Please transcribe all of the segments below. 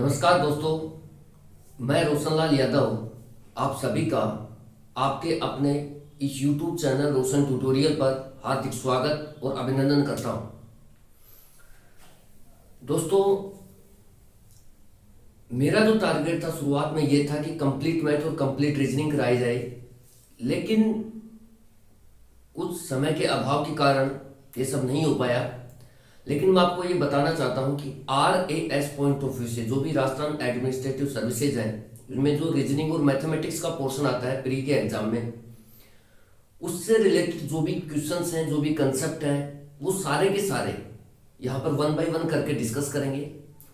नमस्कार दोस्तों, मैं रोशनलाल यादव आप सभी का आपके अपने इस YouTube चैनल रोशन ट्यूटोरियल पर हार्दिक स्वागत और अभिनंदन करता हूं। दोस्तों, मेरा जो टारगेट था शुरुआत में ये था कि कंप्लीट मैथ और कंप्लीट रीजनिंग कराई जाए, लेकिन कुछ समय के अभाव के कारण ये सब नहीं हो पाया। लेकिन मैं आपको ये बताना चाहता हूँ कि RAS पॉइंट ऑफ व्यू से जो भी राजस्थान एडमिनिस्ट्रेटिव सर्विसेज है, इनमें जो रीजनिंग और मैथमेटिक्स का पोर्शन आता है प्री के एग्जाम में, उससे रिलेटेड जो भी क्वेश्चंस हैं, जो भी कंसेप्ट हैं, वो सारे के सारे यहाँ पर 1 बाय 1 करके डिस्कस करेंगे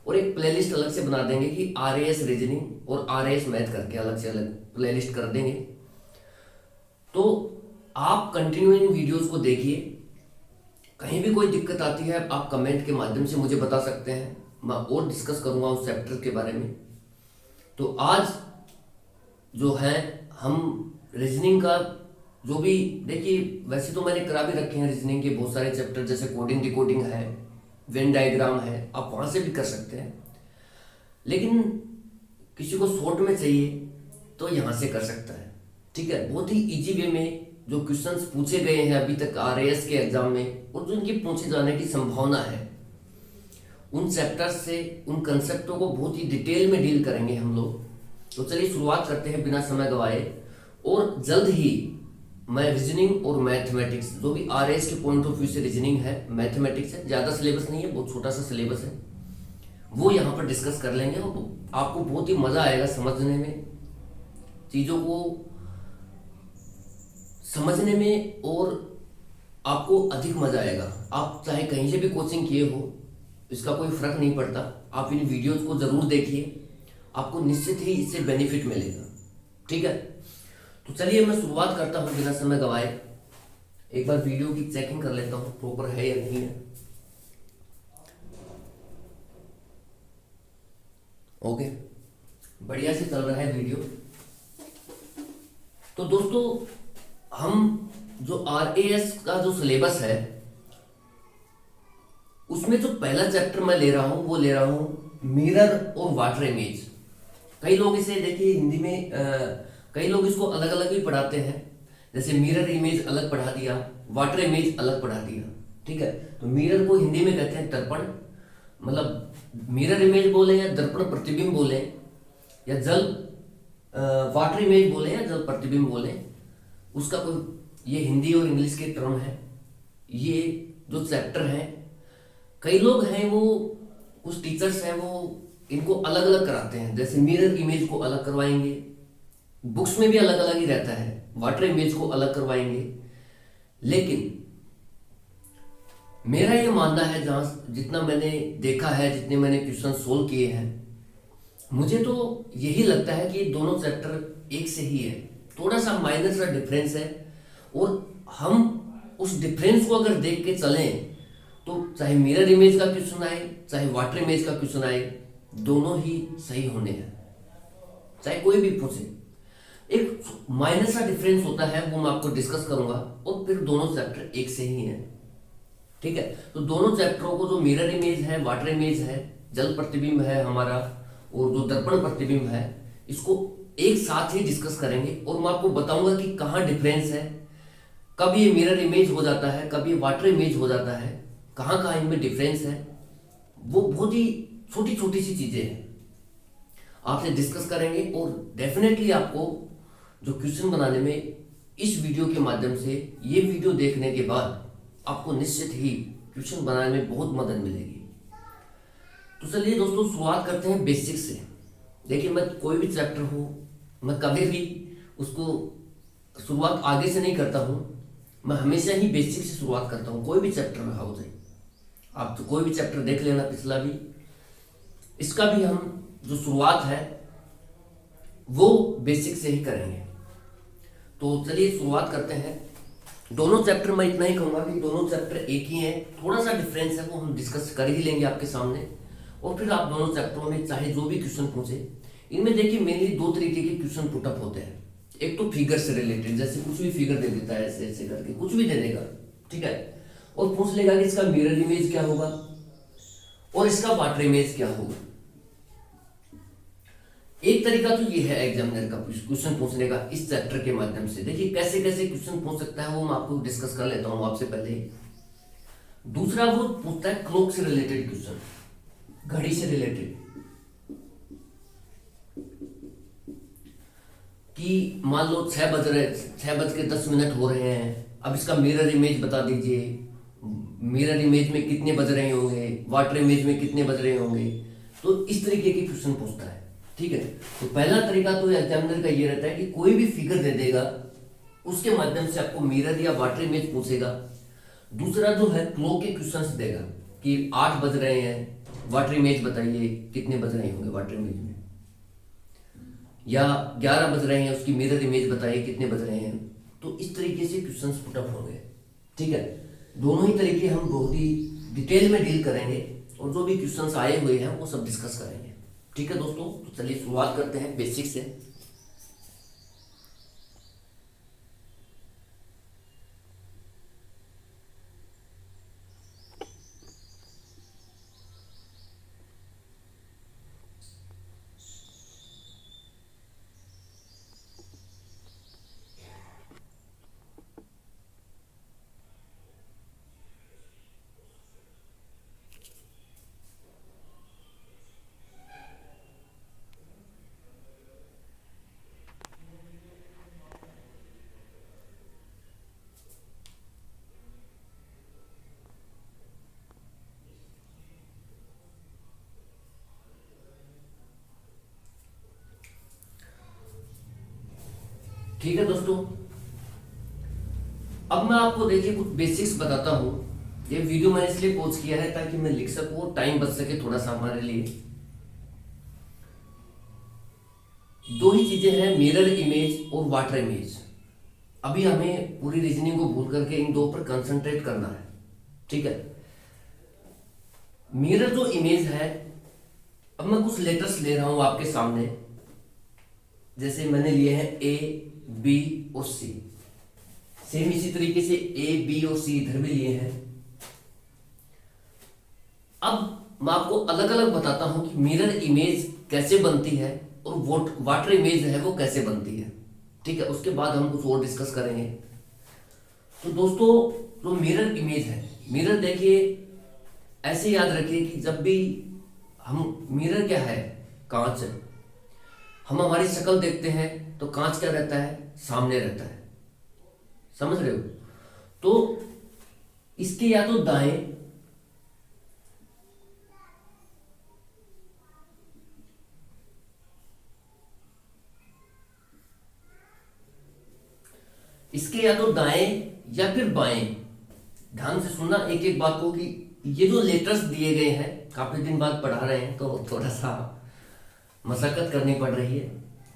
और एक प्लेलिस्ट अलग से बना देंगे कि RAS रीजनिंग और RAS मैथ करके अलग से अलग प्लेलिस्ट कर देंगे। तो आप कंटिन्यू इन वीडियोज को देखिए। कहीं भी कोई दिक्कत आती है आप कमेंट के माध्यम से मुझे बता सकते हैं, मैं और डिस्कस करूंगा उस चैप्टर के बारे में। तो आज जो है हम रीजनिंग का जो भी देखिए, वैसे तो मैंने करा भी रखे हैं रीजनिंग के बहुत सारे चैप्टर, जैसे कोडिंग डिकोडिंग है, वेन डायग्राम है, आप वहां से भी कर सकते हैं। लेकिन किसी को शॉर्ट में चाहिए तो यहाँ से कर सकता है। ठीक है, बहुत ही इजी वे में जो क्वेश्चंस पूछे गए हैं अभी तक RAS के एग्जाम में और जो इनकी पूछे जाने की संभावना है, उन चैप्टर्स से उन कंसेप्टों को बहुत ही डिटेल में डील करेंगे हम लोग। तो चलिए शुरुआत करते हैं बिना समय गवाए। और जल्द ही मैं रीजनिंग और मैथमेटिक्स, जो भी RAS के पॉइंट ऑफ व्यू से रीजनिंग है, मैथमेटिक्स है, ज़्यादा सिलेबस नहीं है, बहुत छोटा सा सिलेबस है, वो यहाँ पर डिस्कस कर लेंगे और आपको बहुत ही मज़ा आएगा समझने में, चीज़ों को समझने में, और आपको अधिक मजा आएगा। आप चाहे कहीं से भी कोचिंग किए हो, इसका कोई फर्क नहीं पड़ता, आप इन वीडियोस को जरूर देखिए, आपको निश्चित ही इससे बेनिफिट मिलेगा। ठीक है, तो चलिए मैं शुरुआत करता हूं बिना समय गवाए। एक बार वीडियो की चेकिंग कर लेता हूं प्रॉपर है या नहीं है। ओके, बढ़िया से चल रहा है वीडियो। तो दोस्तों, हम जो RAS का जो सिलेबस है, उसमें जो पहला चैप्टर मैं ले रहा हूं वो ले रहा हूं मिरर और वाटर इमेज। कई लोग इसे देखिए हिंदी में कई लोग इसको अलग अलग भी पढ़ाते हैं, जैसे मिरर इमेज अलग पढ़ा दिया, वाटर इमेज अलग पढ़ा दिया। ठीक है, तो मिरर को हिंदी में कहते हैं दर्पण, मतलब मिरर इमेज बोले या दर्पण प्रतिबिंब बोले या जल वाटर इमेज बोले या जल प्रतिबिंब बोले, उसका कोई ये हिंदी और इंग्लिश के टर्म है। ये जो चैप्टर है, कई लोग हैं वो कुछ टीचर्स हैं वो इनको अलग अलग कराते हैं, जैसे मिरर इमेज को अलग करवाएंगे, बुक्स में भी अलग अलग ही रहता है, वाटर इमेज को अलग करवाएंगे। लेकिन मेरा ये मानना है, जहां जितना मैंने देखा है, जितने मैंने क्वेश्चन सोल्व किए हैं, मुझे तो यही लगता है कि दोनों चैप्टर एक से ही है, थोड़ा सा माइनर सा डिफरेंस है। और हम उस डिफरेंस को अगर देख के चलें तो चाहे मिरर इमेज का क्वेश्चन आए, चाहे वाटर इमेज का क्वेश्चन आए, दोनों ही सही होने हैं, चाहे कोई भी पूछे। एक माइनर सा डिफरेंस होता है, वो मैं आपको डिस्कस करूंगा, और फिर दोनों चैप्टर एक से ही हैं। ठीक है, तो दोनों चैप्टरों को, जो मिरर इमेज है, वाटर इमेज है, जल प्रतिबिंब है हमारा, और जो दर्पण प्रतिबिंब है, इसको एक साथ ही डिस्कस करेंगे। और मैं आपको बताऊंगा कि कहाँ डिफरेंस है, कब ये मिरर इमेज हो जाता है, कब ये वाटर इमेज हो जाता है, कहाँ कहाँ इनमें डिफरेंस है। वो बहुत ही छोटी छोटी सी चीजें हैं, आपसे डिस्कस करेंगे। और डेफिनेटली आपको जो क्वेश्चन बनाने में इस वीडियो के माध्यम से, ये वीडियो देखने के बाद आपको निश्चित ही क्वेश्चन बनाने में बहुत मदद मिलेगी। तो चलिए दोस्तों, शुरुआत करते हैं बेसिक से। देखिए, मैं कोई भी चैप्टर हो, मैं कभी भी उसको शुरुआत आगे से नहीं करता हूँ, मैं हमेशा ही बेसिक से शुरुआत करता हूँ। कोई भी चैप्टर रहा हो जाए, आप तो कोई भी चैप्टर देख लेना, पिछला भी, इसका भी हम जो शुरुआत है वो बेसिक से ही करेंगे। तो चलिए शुरुआत करते हैं। दोनों चैप्टर मैं इतना ही कहूँगा कि दोनों चैप्टर एक ही हैं, थोड़ा सा डिफरेंस है वो हम डिस्कस कर ही लेंगे आपके सामने। और फिर आप दोनों चैप्टरों में चाहे जो भी क्वेश्चन पूछे, इनमें देखिए मेनली दो तरीके के क्वेश्चन पुटअप होते हैं। एक तो फिगर से रिलेटेड, जैसे कुछ भी फिगर दे देता है, ऐसे ऐसे करके कुछ भी दे देगा, ठीक है, और पूछ लेगा कि इसका मिरर इमेज क्या होगा और इसका वाटर इमेज क्या होगा। एक तरीका तो ये है एग्जामिनर का क्वेश्चन पूछने का इस चैप्टर के माध्यम से। देखिए कैसे कैसे क्वेश्चन पूछ सकता है वो मैं आपको डिस्कस कर लेता हूँ आपसे पहले। दूसरा वो पूछता है क्लॉक से रिलेटेड क्वेश्चन, घड़ी से रिलेटेड, कि मान लो 6:10 हो रहे हैं, अब इसका मिरर इमेज बता दीजिए, मिरर इमेज में कितने बज रहे होंगे, वाटर इमेज में कितने बज रहे होंगे। तो इस तरीके के क्वेश्चन पूछता है, ठीक है। तो पहला तरीका तो एग्जामिनर का ये रहता है कि कोई भी फिगर दे देगा उसके माध्यम से आपको मिरर या वाटर इमेज पूछेगा। दूसरा जो है क्लॉक के क्वेश्चंस देगा कि 8 बज रहे हैं, वाटर इमेज बताइए कितने बज रहे होंगे वाटर इमेज में, या 11 बज रहे हैं उसकी मिरर इमेज बताइए कितने बज रहे हैं। तो इस तरीके से क्वेश्चंस पुट अप होंगे, ठीक है। दोनों ही तरीके हम बहुत ही डिटेल में डील करेंगे और जो भी क्वेश्चंस आए हुए हैं वो सब डिस्कस करेंगे, ठीक है दोस्तों। तो चलिए शुरुआत करते हैं बेसिक से। ठीक है दोस्तों, अब मैं आपको देखिए कुछ बेसिक्स बताता हूँ। ये वीडियो मैंने इसलिए पोस्ट किया है ताकि मैं लिख सकूँ, टाइम बच सके थोड़ा सा हमारे लिए। दो ही चीजें हैं, मिरर इमेज और वाटर इमेज। अभी हमें पूरी रीजनिंग को भूल करके इन दो पर कंसंट्रेट करना है, ठीक है। मिरर जो इमेज है, अब मैं कुछ लेटर्स ले रहा हूं आपके सामने, जैसे मैंने लिए हैं ए, बी और सी। सेम इसी तरीके से ए, बी और सी इधर भी लिए हैं। अब मैं आपको अलग अलग बताता हूं कि मिरर इमेज कैसे बनती है और वाटर इमेज है वो कैसे बनती है, ठीक है। उसके बाद हम कुछ और डिस्कस करेंगे। तो दोस्तों जो मिरर इमेज है, मिरर देखिए ऐसे याद रखिए कि जब भी हम, मिरर क्या है, कांच है। हम हमारी शक्ल देखते हैं तो कांच क्या रहता है, सामने रहता है, समझ रहे हो। तो इसके या तो दाएं इसके या तो दाएं या फिर बाएं, ध्यान से सुनना एक एक बात को, कि ये जो लेटर्स दिए गए हैं, काफी दिन बाद पढ़ा रहे हैं तो थोड़ा सा मशक्कत करनी पड़ रही है,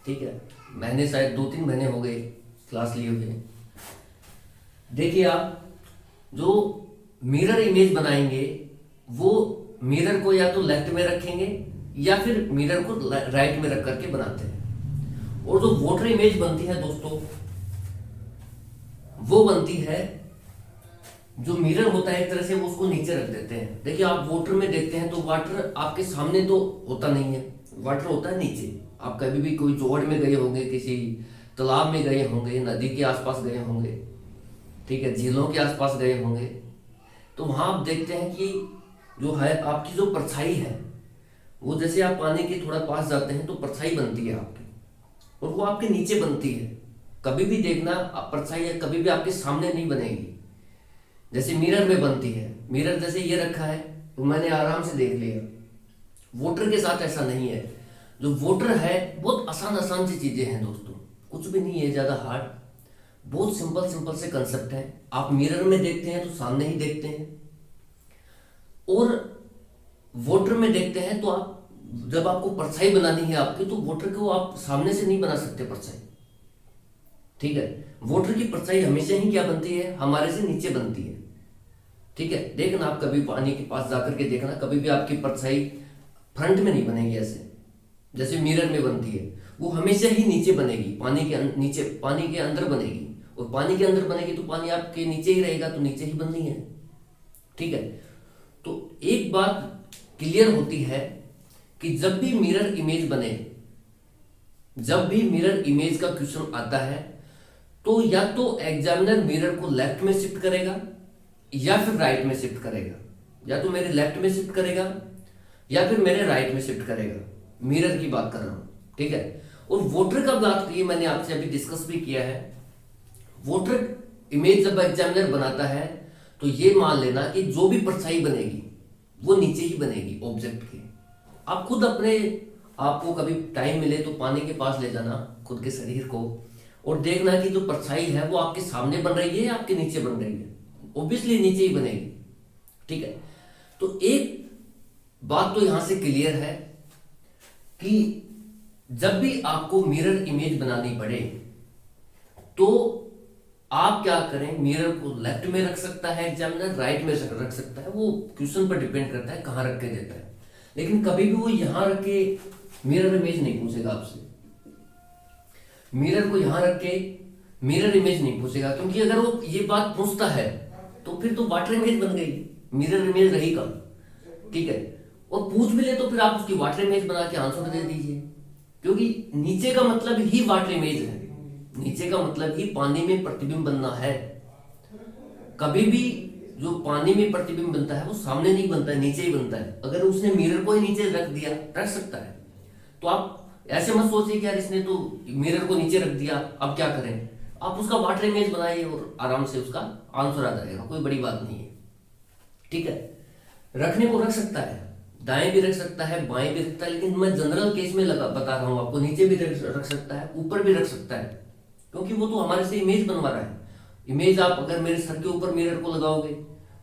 ठीक है। मैंने शायद 2-3 महीने हो गए क्लास लिए हुए। देखिए आप जो मिरर इमेज बनाएंगे वो मिरर को या तो लेफ्ट में रखेंगे या फिर मिरर को राइट में रख करके बनाते हैं। और जो वाटर इमेज बनती है दोस्तों, वो बनती है, जो मिरर होता है एक तरह से वो उसको नीचे रख देते हैं। देखिए आप वाटर में देखते हैं तो वाटर आपके सामने तो होता नहीं है, वाटर होता है नीचे। आप कभी भी कोई जोड़ में गए होंगे, किसी तालाब में गए होंगे, नदी के आसपास गए होंगे, ठीक है, झीलों के आसपास गए होंगे, तो वहां आप देखते हैं कि जो है आपकी जो परछाई है वो, जैसे आप पानी के थोड़ा पास जाते हैं तो परछाई बनती है आपकी, और वो आपके नीचे बनती है। कभी भी देखना परछाई है कभी भी आपके सामने नहीं बनेगी, जैसे मिरर में बनती है। मिरर जैसे ये रखा है तो मैंने आराम से देख लिया। वोटर के साथ ऐसा नहीं है। जो वोटर है बहुत आसान आसान सी चीजें हैं दोस्तों, कुछ भी नहीं है ज्यादा हार्ड, बहुत सिंपल सिंपल से कंसेप्ट है। आप मिरर में देखते हैं तो सामने ही देखते हैं, और वोटर में देखते हैं तो आप, जब आपको परछाई बनानी है आपकी, तो वोटर को आप सामने से नहीं बना सकते परछाई, ठीक है। वोटर की परछाई हमेशा ही क्या बनती है, हमारे से नीचे बनती है, ठीक है। देखना आप कभी पानी के पास जाकर के देखना, कभी भी आपकी परछाई फ्रंट में नहीं बनेगी ऐसे जैसे मिरर में बनती है, वो हमेशा ही नीचे बनेगी, पानी के नीचे, पानी के अंदर बनेगी। और पानी के अंदर बनेगी तो पानी आपके नीचे ही रहेगा, तो नीचे ही बननी है, ठीक है। तो एक बात क्लियर होती है कि जब भी मिरर इमेज बने जब भी मिरर इमेज का क्वेश्चन आता है तो या तो एग्जामिनर मिरर को लेफ्ट में शिफ्ट करेगा या फिर राइट में शिफ्ट करेगा, या तो मेरे लेफ्ट में शिफ्ट करेगा या फिर मेरे राइट में शिफ्ट करेगा। मिरर की बात कर रहा हूं, ठीक है। और वोटर का बात की मैंने आपसे अभी डिस्कस भी किया है। वोटर इमेज जब एग्जामिनर बनाता है तो ये मान लेना कि जो भी परछाई बनेगी वो नीचे ही बनेगी ऑब्जेक्ट के। आप खुद अपने आपको कभी टाइम मिले तो पानी के पास ले जाना खुद के शरीर को और देखना कि जो परछाई है वो आपके सामने बन रही है या आपके नीचे बन रही है। ऑब्वियसली नीचे ही बनेगी, ठीक है। तो एक बात तो यहां से क्लियर है कि जब भी आपको मिरर इमेज बनानी पड़े तो आप क्या करें, मिरर को लेफ्ट में रख सकता है एग्जामिनर, राइट में रख सकता है, वो क्वेश्चन पर डिपेंड करता है कहां रख के देता है। लेकिन कभी भी वो यहां रख के मिरर इमेज नहीं पूछेगा आपसे, मिरर को यहां रख के मिरर इमेज नहीं पूछेगा, क्योंकि अगर वो ये बात पूछता है तो फिर तो वाटर इमेज बन गई, मिरर इमेज रही कम, ठीक है। और पूछ भी ले तो फिर आप उसकी वाटर इमेज बना के आंसर दे दीजिए, क्योंकि नीचे का मतलब ही वाटर इमेज है, नीचे का मतलब ही पानी में प्रतिबिंब बनना है। कभी भी जो पानी में प्रतिबिंब बनता है वो सामने नहीं बनता है, नीचे ही बनता है। अगर उसने मिरर को ही नीचे रख दिया, रख सकता है, तो आप ऐसे मत सोचिए कि यार इसने तो मिरर को नीचे रख दिया अब क्या करें। आप उसका वाटर इमेज बनाइए और आराम से उसका आंसर आ जाएगा, कोई बड़ी बात नहीं है, ठीक है। रखने को रख सकता है, दाएं भी रख सकता है, बाएं भी रख सकता है, लेकिन मैं जनरल केस में बता रहा हूं आपको, नीचे भी रख सकता है, ऊपर भी रख सकता है, क्योंकि वो तो हमारे से इमेज बनवा रहा है। इमेज आप अगर मेरे सर के ऊपर मिरर को लगाओगे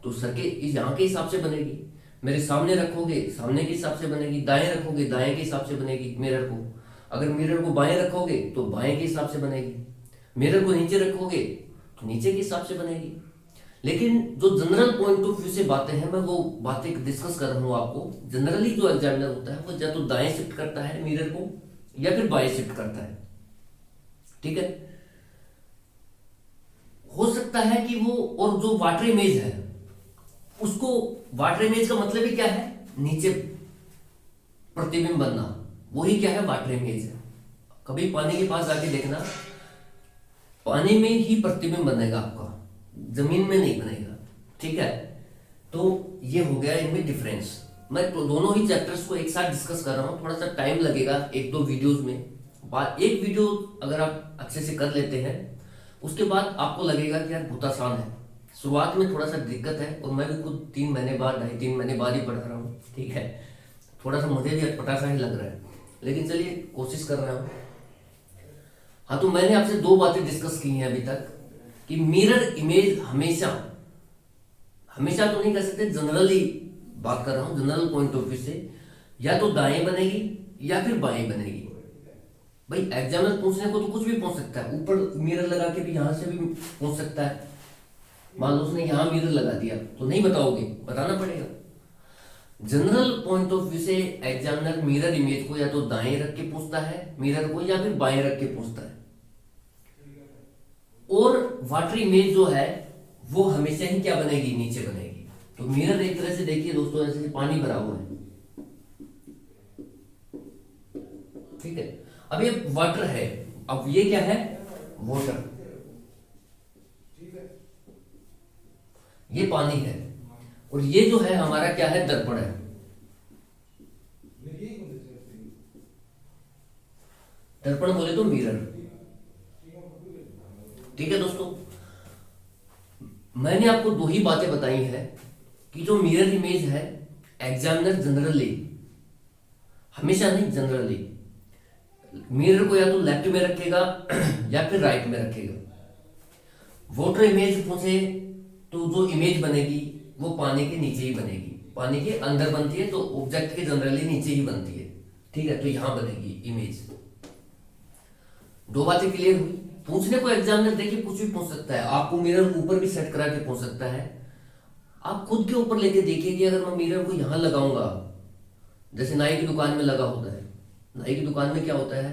तो सर के यहाँ के हिसाब से बनेगी, मेरे सामने रखोगे सामने के हिसाब से बनेगी, दाएं रखोगे दाएं के हिसाब से बनेगी मिरर को, अगर मिरर को बाएं रखोगे तो बाएं के हिसाब से बनेगी, मिरर को नीचे रखोगे तो नीचे के हिसाब से बनेगी। लेकिन जो जनरल पॉइंट ऑफ व्यू से बातें हैं मैं वो बातें डिस्कस कर रहा हूँ आपको। जनरली जो एग्जामिनर होता है वो या तो दाएं शिफ्ट करता है मिरर को या फिर बाएं शिफ्ट करता है, ठीक है। हो सकता है कि वो, और जो वाटर इमेज है उसको, वाटर इमेज का मतलब ही क्या है, नीचे प्रतिबिंब बनना, वही क्या है वाटर इमेज है। कभी पानी के पास जाके देखना, पानी में ही प्रतिबिंब बनेगा आपका, जमीन में नहीं बनेगा, ठीक है। तो ये हो गया इनमें डिफरेंस। मैं तो दोनों ही चैप्टर्स को एक साथ डिस्कस कर रहा हूँ, थोड़ा सा टाइम लगेगा एक दो वीडियोस में। एक वीडियो अगर आप अच्छे से कर लेते हैं उसके बाद आपको लगेगा कि यार बहुत आसान है। शुरुआत में थोड़ा सा दिक्कत है और मैं भी खुद 3 महीने बाद 2.5-3 महीने बाद ही पढ़ा रहा हूँ, ठीक है। थोड़ा सा मुझे भी अटपटा सा ही लग रहा है, लेकिन चलिए कोशिश कर रहा हूँ। हाँ, तो मैंने आपसे 2 बातें डिस्कस की हैं अभी तक कि मिरर इमेज हमेशा हमेशा तो नहीं कर सकते, जनरली बात कर रहा हूँ, जनरल पॉइंट ऑफ व्यू से या तो दाएं बनेगी या फिर बाएं बनेगी। भाई एग्जामिनर पूछने को तो कुछ भी पूछ सकता है, ऊपर मिरर लगा के भी यहां से भी पूछ सकता है। मान लो उसने यहां मिरर लगा दिया तो नहीं बताओगे, बताना पड़ेगा। जनरल पॉइंट ऑफ व्यू से एग्जामिनर मिरर इमेज को या तो दाएं रख के पूछता है मिरर को या फिर बाएं रख के पूछता है। और वाटर इमेज जो है वो हमेशा ही क्या बनेगी, नीचे बनेगी। तो मिरर एक तरह से देखिए दोस्तों, ऐसे पानी भरा हुआ है, ठीक है। अब ये वाटर है, अब ये क्या है, वाटर, ये पानी है, और ये जो है हमारा क्या है, दर्पण है। दर्पण बोले तो मिरर, ठीक है दोस्तों। मैंने आपको 2 ही बातें बताई हैं कि जो मिरर इमेज है एग्जामिनर जनरली, हमेशा नहीं जनरली, मिरर को या तो लेफ्ट में रखेगा या फिर राइट में रखेगा। वाटर इमेज पूछे तो जो इमेज बनेगी वो पानी के नीचे ही बनेगी, पानी के अंदर बनती है तो ऑब्जेक्ट के जनरली नीचे ही बनती है, ठीक है। तो यहां बनेगी इमेज। 2 बातें क्लियर हुई। पूछने को एग्जामिनर देखिए कुछ भी पूछ सकता है, आपको मिरर ऊपर भी सेट करा के पूछ सकता है। आप खुद के ऊपर लेके देखिए कि अगर मैं मिरर को यहां लगाऊंगा, जैसे नाई की दुकान में लगा होता है, नाई की दुकान में क्या होता है,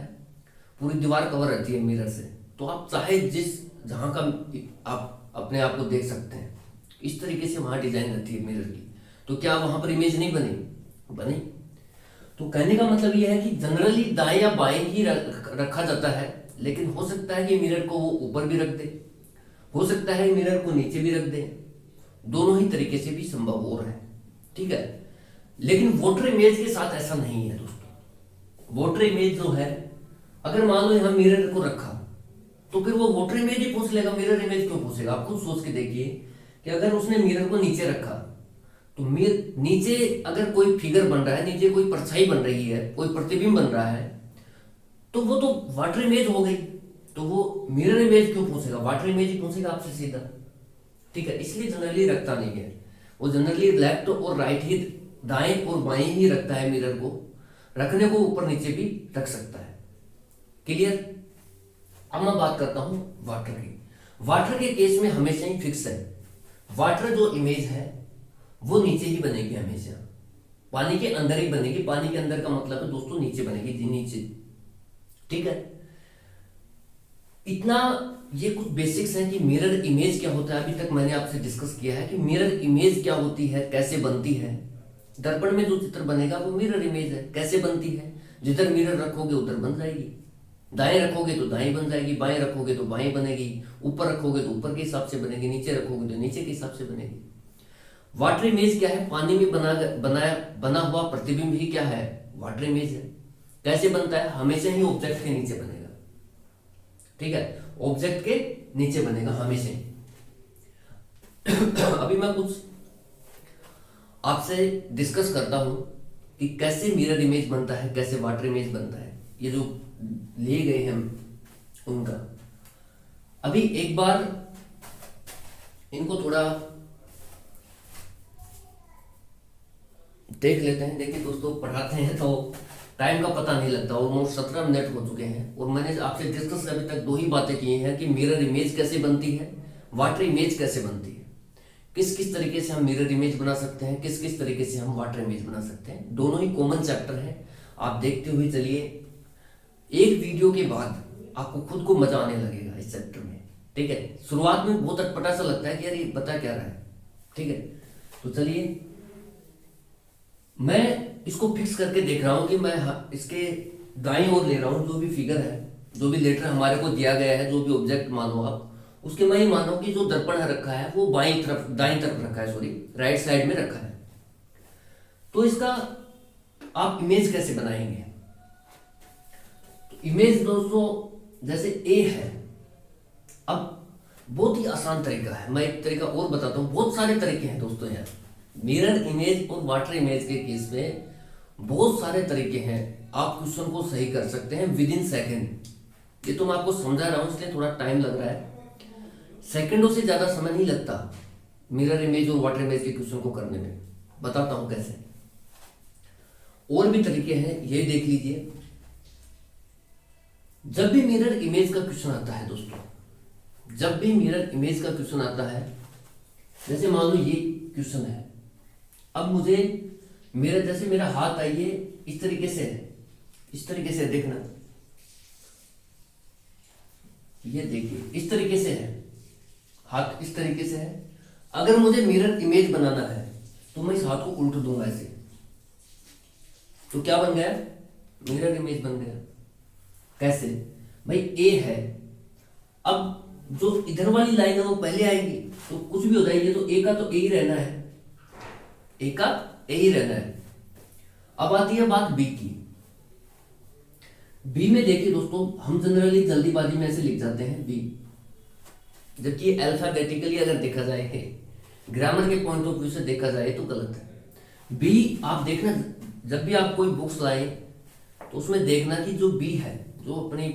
पूरी दीवार कवर रहती है मिरर से, तो आप चाहे जहां का आप अपने आप को देख सकते हैं, इस तरीके से वहां डिजाइन रहती है मिरर की। तो क्या वहां पर इमेज नहीं बनी, बनी। तो कहने का मतलब यह है कि जनरली दाएं या बाएं ही रखा जाता है, लेकिन हो सकता है कि मिरर को वो ऊपर भी रख दे, हो सकता है मिरर को नीचे भी रख दे, दोनों ही तरीके से भी संभव हो रहा है, ठीक है। लेकिन वाटर इमेज के साथ ऐसा नहीं है दोस्तों। वाटर इमेज जो है, अगर मान लो यहाँ मिरर को रखा तो फिर वो वाटर इमेज ही पूछ लेगा, मिरर इमेज क्यों पूछेगा। आप खुद सोच के देखिए कि अगर उसने मिरर को नीचे रखा तो नीचे अगर कोई फिगर बन रहा है, नीचे कोई परछाई बन रही है, कोई प्रतिबिंब बन रहा है, तो वो तो वाटर इमेज हो गई। तो वो मिरर इमेज क्यों पूछेगा, वाटर इमेज ही पूछेगा आपसे सीधा, ठीक है। इसलिए जनरली रखता नहीं है वो, जनरली लेफ्ट और राइट ही, दाएं और बाएं ही रखता है। मिरर को रखने को ऊपर नीचे भी रख सकता है। क्लियर। अब मैं बात करता हूं वाटर की। वाटर के केस में हमेशा ही फिक्स है, वाटर जो इमेज है वो नीचे ही बनेगी हमेशा, पानी के अंदर ही बनेगी। पानी के अंदर का मतलब है दोस्तों नीचे बनेगी, जी नीचे, ठीक है। इतना ये कुछ बेसिक्स हैं कि मिरर इमेज क्या होता है। अभी तक मैंने आपसे डिस्कस किया है कि मिरर इमेज क्या होती है, कैसे बनती है। दर्पण में जो चित्र बनेगा वो मिरर इमेज है। कैसे बनती है, जिधर मिरर रखोगे उधर बन जाएगी, दाएं रखोगे तो दाएं बन जाएगी, बाएं रखोगे तो बाएं बनेगी, ऊपर रखोगे तो ऊपर के हिसाब से बनेगी, नीचे रखोगे तो नीचे के हिसाब से बनेगी। वाटर इमेज क्या है, पानी में बना हुआ प्रतिबिंब ही क्या है, वाटर इमेज है। कैसे बनता है, हमेशा ही ऑब्जेक्ट के नीचे बनेगा, ठीक है, ऑब्जेक्ट के नीचे बनेगा हमेशा ही। अभी मैं कुछ आपसे डिस्कस करता हूं कि कैसे मिरर इमेज बनता है, कैसे वाटर इमेज बनता है। ये जो लिए गए हैं उनका अभी एक बार इनको थोड़ा देख लेते हैं। देखिए दोस्तों, पढ़ाते हैं तो टाइम का पता नहीं लगता। ऑलमोस्ट 17 मिनट हो चुके हैं और मैंने आपसे डिस्कस अभी तक 2 ही बातें की हैं कि मिरर इमेज कैसे बनती है, वाटर इमेज कैसे बनती है, किस किस तरीके से हम मिरर इमेज बना सकते हैं, किस किस तरीके से हम वाटर इमेज बना सकते हैं। दोनों ही कॉमन चैप्टर है, आप देखते हुए चलिए। एक वीडियो के बाद आपको खुद को मजा आने लगेगा इस चैप्टर में, ठीक है। शुरुआत में बहुत अटपटा सा लगता है कि यार ये बता क्या रहा है, ठीक है। तो चलिए, मैं इसको फिक्स करके देख रहा हूं कि मैं इसके दाईं ओर ले रहा हूं जो भी फिगर है, जो भी लेटर हमारे को दिया गया है, जो भी ऑब्जेक्ट मानो आप, उसके मैं ये मानो कि जो दर्पण रखा है वो बाईं तरफ, दाईं तरफ रखा है, सॉरी राइट साइड में रखा है। तो इसका आप इमेज कैसे बनाएंगे। तो इमेज दोस्तों जैसे ए है, अब बहुत ही आसान तरीका है, मैं एक तरीका और बताता हूं। बहुत सारे तरीके हैं दोस्तों यार, मिरर इमेज और वाटर इमेज के केस में बहुत सारे तरीके हैं। आप क्वेश्चन को सही कर सकते हैं विद इन सेकेंड। ये तो मैं आपको समझा रहा हूं इसलिए थोड़ा टाइम लग रहा है, सेकंडों से ज्यादा समय नहीं लगता मिरर इमेज और वाटर इमेज के क्वेश्चन को करने में। बताता हूं कैसे। और भी तरीके हैं, ये देख लीजिए। जब भी मिरर इमेज का क्वेश्चन आता है दोस्तों, जब भी मिरर इमेज का क्वेश्चन आता है, जैसे मान लो ये क्वेश्चन है, अब मुझे मेरा, जैसे मेरा हाथ आइए इस तरीके से है, इस तरीके से देखना, ये देखिए इस तरीके से है, हाथ इस तरीके से है। अगर मुझे मिरर इमेज बनाना है तो मैं इस हाथ को उल्ट दूंगा ऐसे, तो क्या बन गया, मिरर इमेज बन गया। कैसे भाई, ए है, अब जो इधर वाली लाइन है वो पहले आएगी, तो कुछ भी हो जाएगी तो ए का तो ए ही रहना है, ए का ए ही रहना है। अब आती है बात बी की। बी में देखिए दोस्तों, हम जनरली जल्दीबाजी में ऐसे लिख जाते हैं बी, जबकि अल्फाबेटिकली अगर देखा जाए, ग्रामर के पॉइंट ऑफ व्यू से देखा जाए तो गलत है। बी आप देखना, जब भी आप कोई बुक्स लाए तो उसमें देखना कि जो बी है, जो अपनी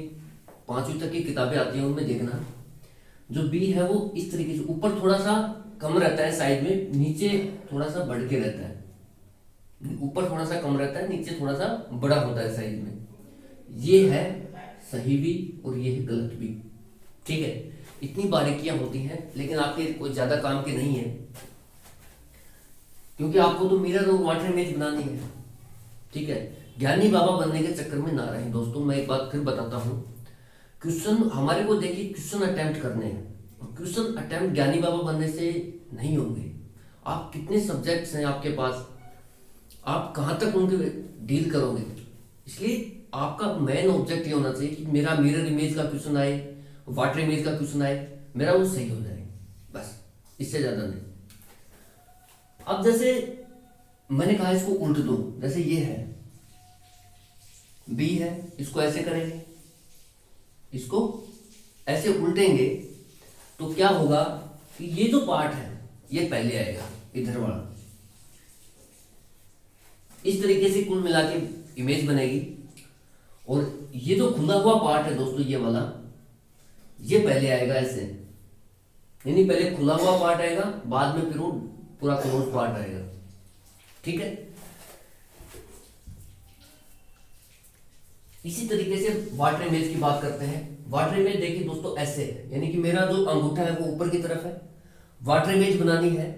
5वीं तक की किताबें आती हैं उनमें देखना, जो बी है वो इस तरीके से ऊपर थोड़ा सा कम रहता है साइड में, नीचे थोड़ा सा बढ़ के रहता है। ऊपर थोड़ा सा कम रहता है, नीचे थोड़ा सा बड़ा होता है साइज में। ये है सही बी और ये है गलत बी, ठीक है। इतनी बारीकियां होती हैं, लेकिन आपके कोई ज्यादा काम के नहीं है, क्योंकि आपको तो मिरर और वाटर इमेज बनानी है, ठीक है। ज्ञानी बाबा बनने के चक्कर में ना रहें दोस्तों। मैं एक बात फिर बताता हूं, क्वेश्चन हमारे को देखिए, क्वेश्चन अटेम्प्ट करने हैं, क्वेश्चन अटेम्प्ट ज्ञानी बाबा बनने से नहीं होंगे। आप कितने सब्जेक्ट्स हैं आपके पास, आप कहां तक उनके डील करोगे। इसलिए आपका मेन ऑब्जेक्ट ये होना चाहिए कि मेरा मिरर इमेज का क्वेश्चन आए, वाटर इमेज का क्वेश्चन आए, मेरा वो सही हो जाए, बस, इससे ज्यादा नहीं। अब जैसे मैंने कहा इसको उल्ट दो, जैसे ये है बी है, इसको ऐसे करेंगे, इसको ऐसे उल्टेंगे तो क्या होगा कि ये जो पार्ट है ये पहले आएगा, इधर वाला। इस तरीके से कुल मिला के इमेज बनेगी। और ये जो खुला हुआ पार्ट है दोस्तों, ये वाला, ये पहले आएगा ऐसे, यानी पहले खुला हुआ पार्ट आएगा, बाद में फिर वो पूरा क्लोज पार्ट आएगा। ठीक है, इसी तरीके से वाटर इमेज की बात करते हैं। वाटर इमेज देखिए दोस्तों ऐसे है, यानी कि मेरा जो अंगूठा है वो ऊपर की तरफ है, वाटर इमेज बनानी है,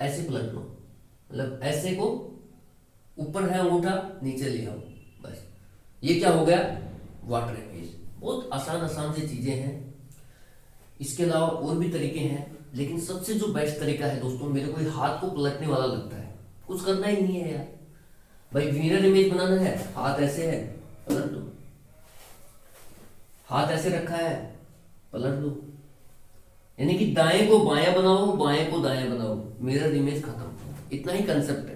ऐसे पलट लो, मतलब ऐसे को ऊपर है अंगूठा, नीचे ले आओ, बस, ये क्या हो गया, वाटर इमेज। बहुत आसान आसान सी चीजें हैं, इसके अलावा और भी तरीके हैं, लेकिन सबसे जो बेस्ट तरीका है दोस्तों, मेरे को हाथ को पलटने वाला लगता है, कुछ करना ही नहीं है यार भाई। मिरर इमेज बनाना है, हाथ ऐसे है, पलट दो, हाथ ऐसे रखा है, पलट दो, यानी कि दाएं को बायां बनाओ, बाएं को दाएं बनाओ, मिरर इमेज खत्म। इतना ही कंसेप्ट है।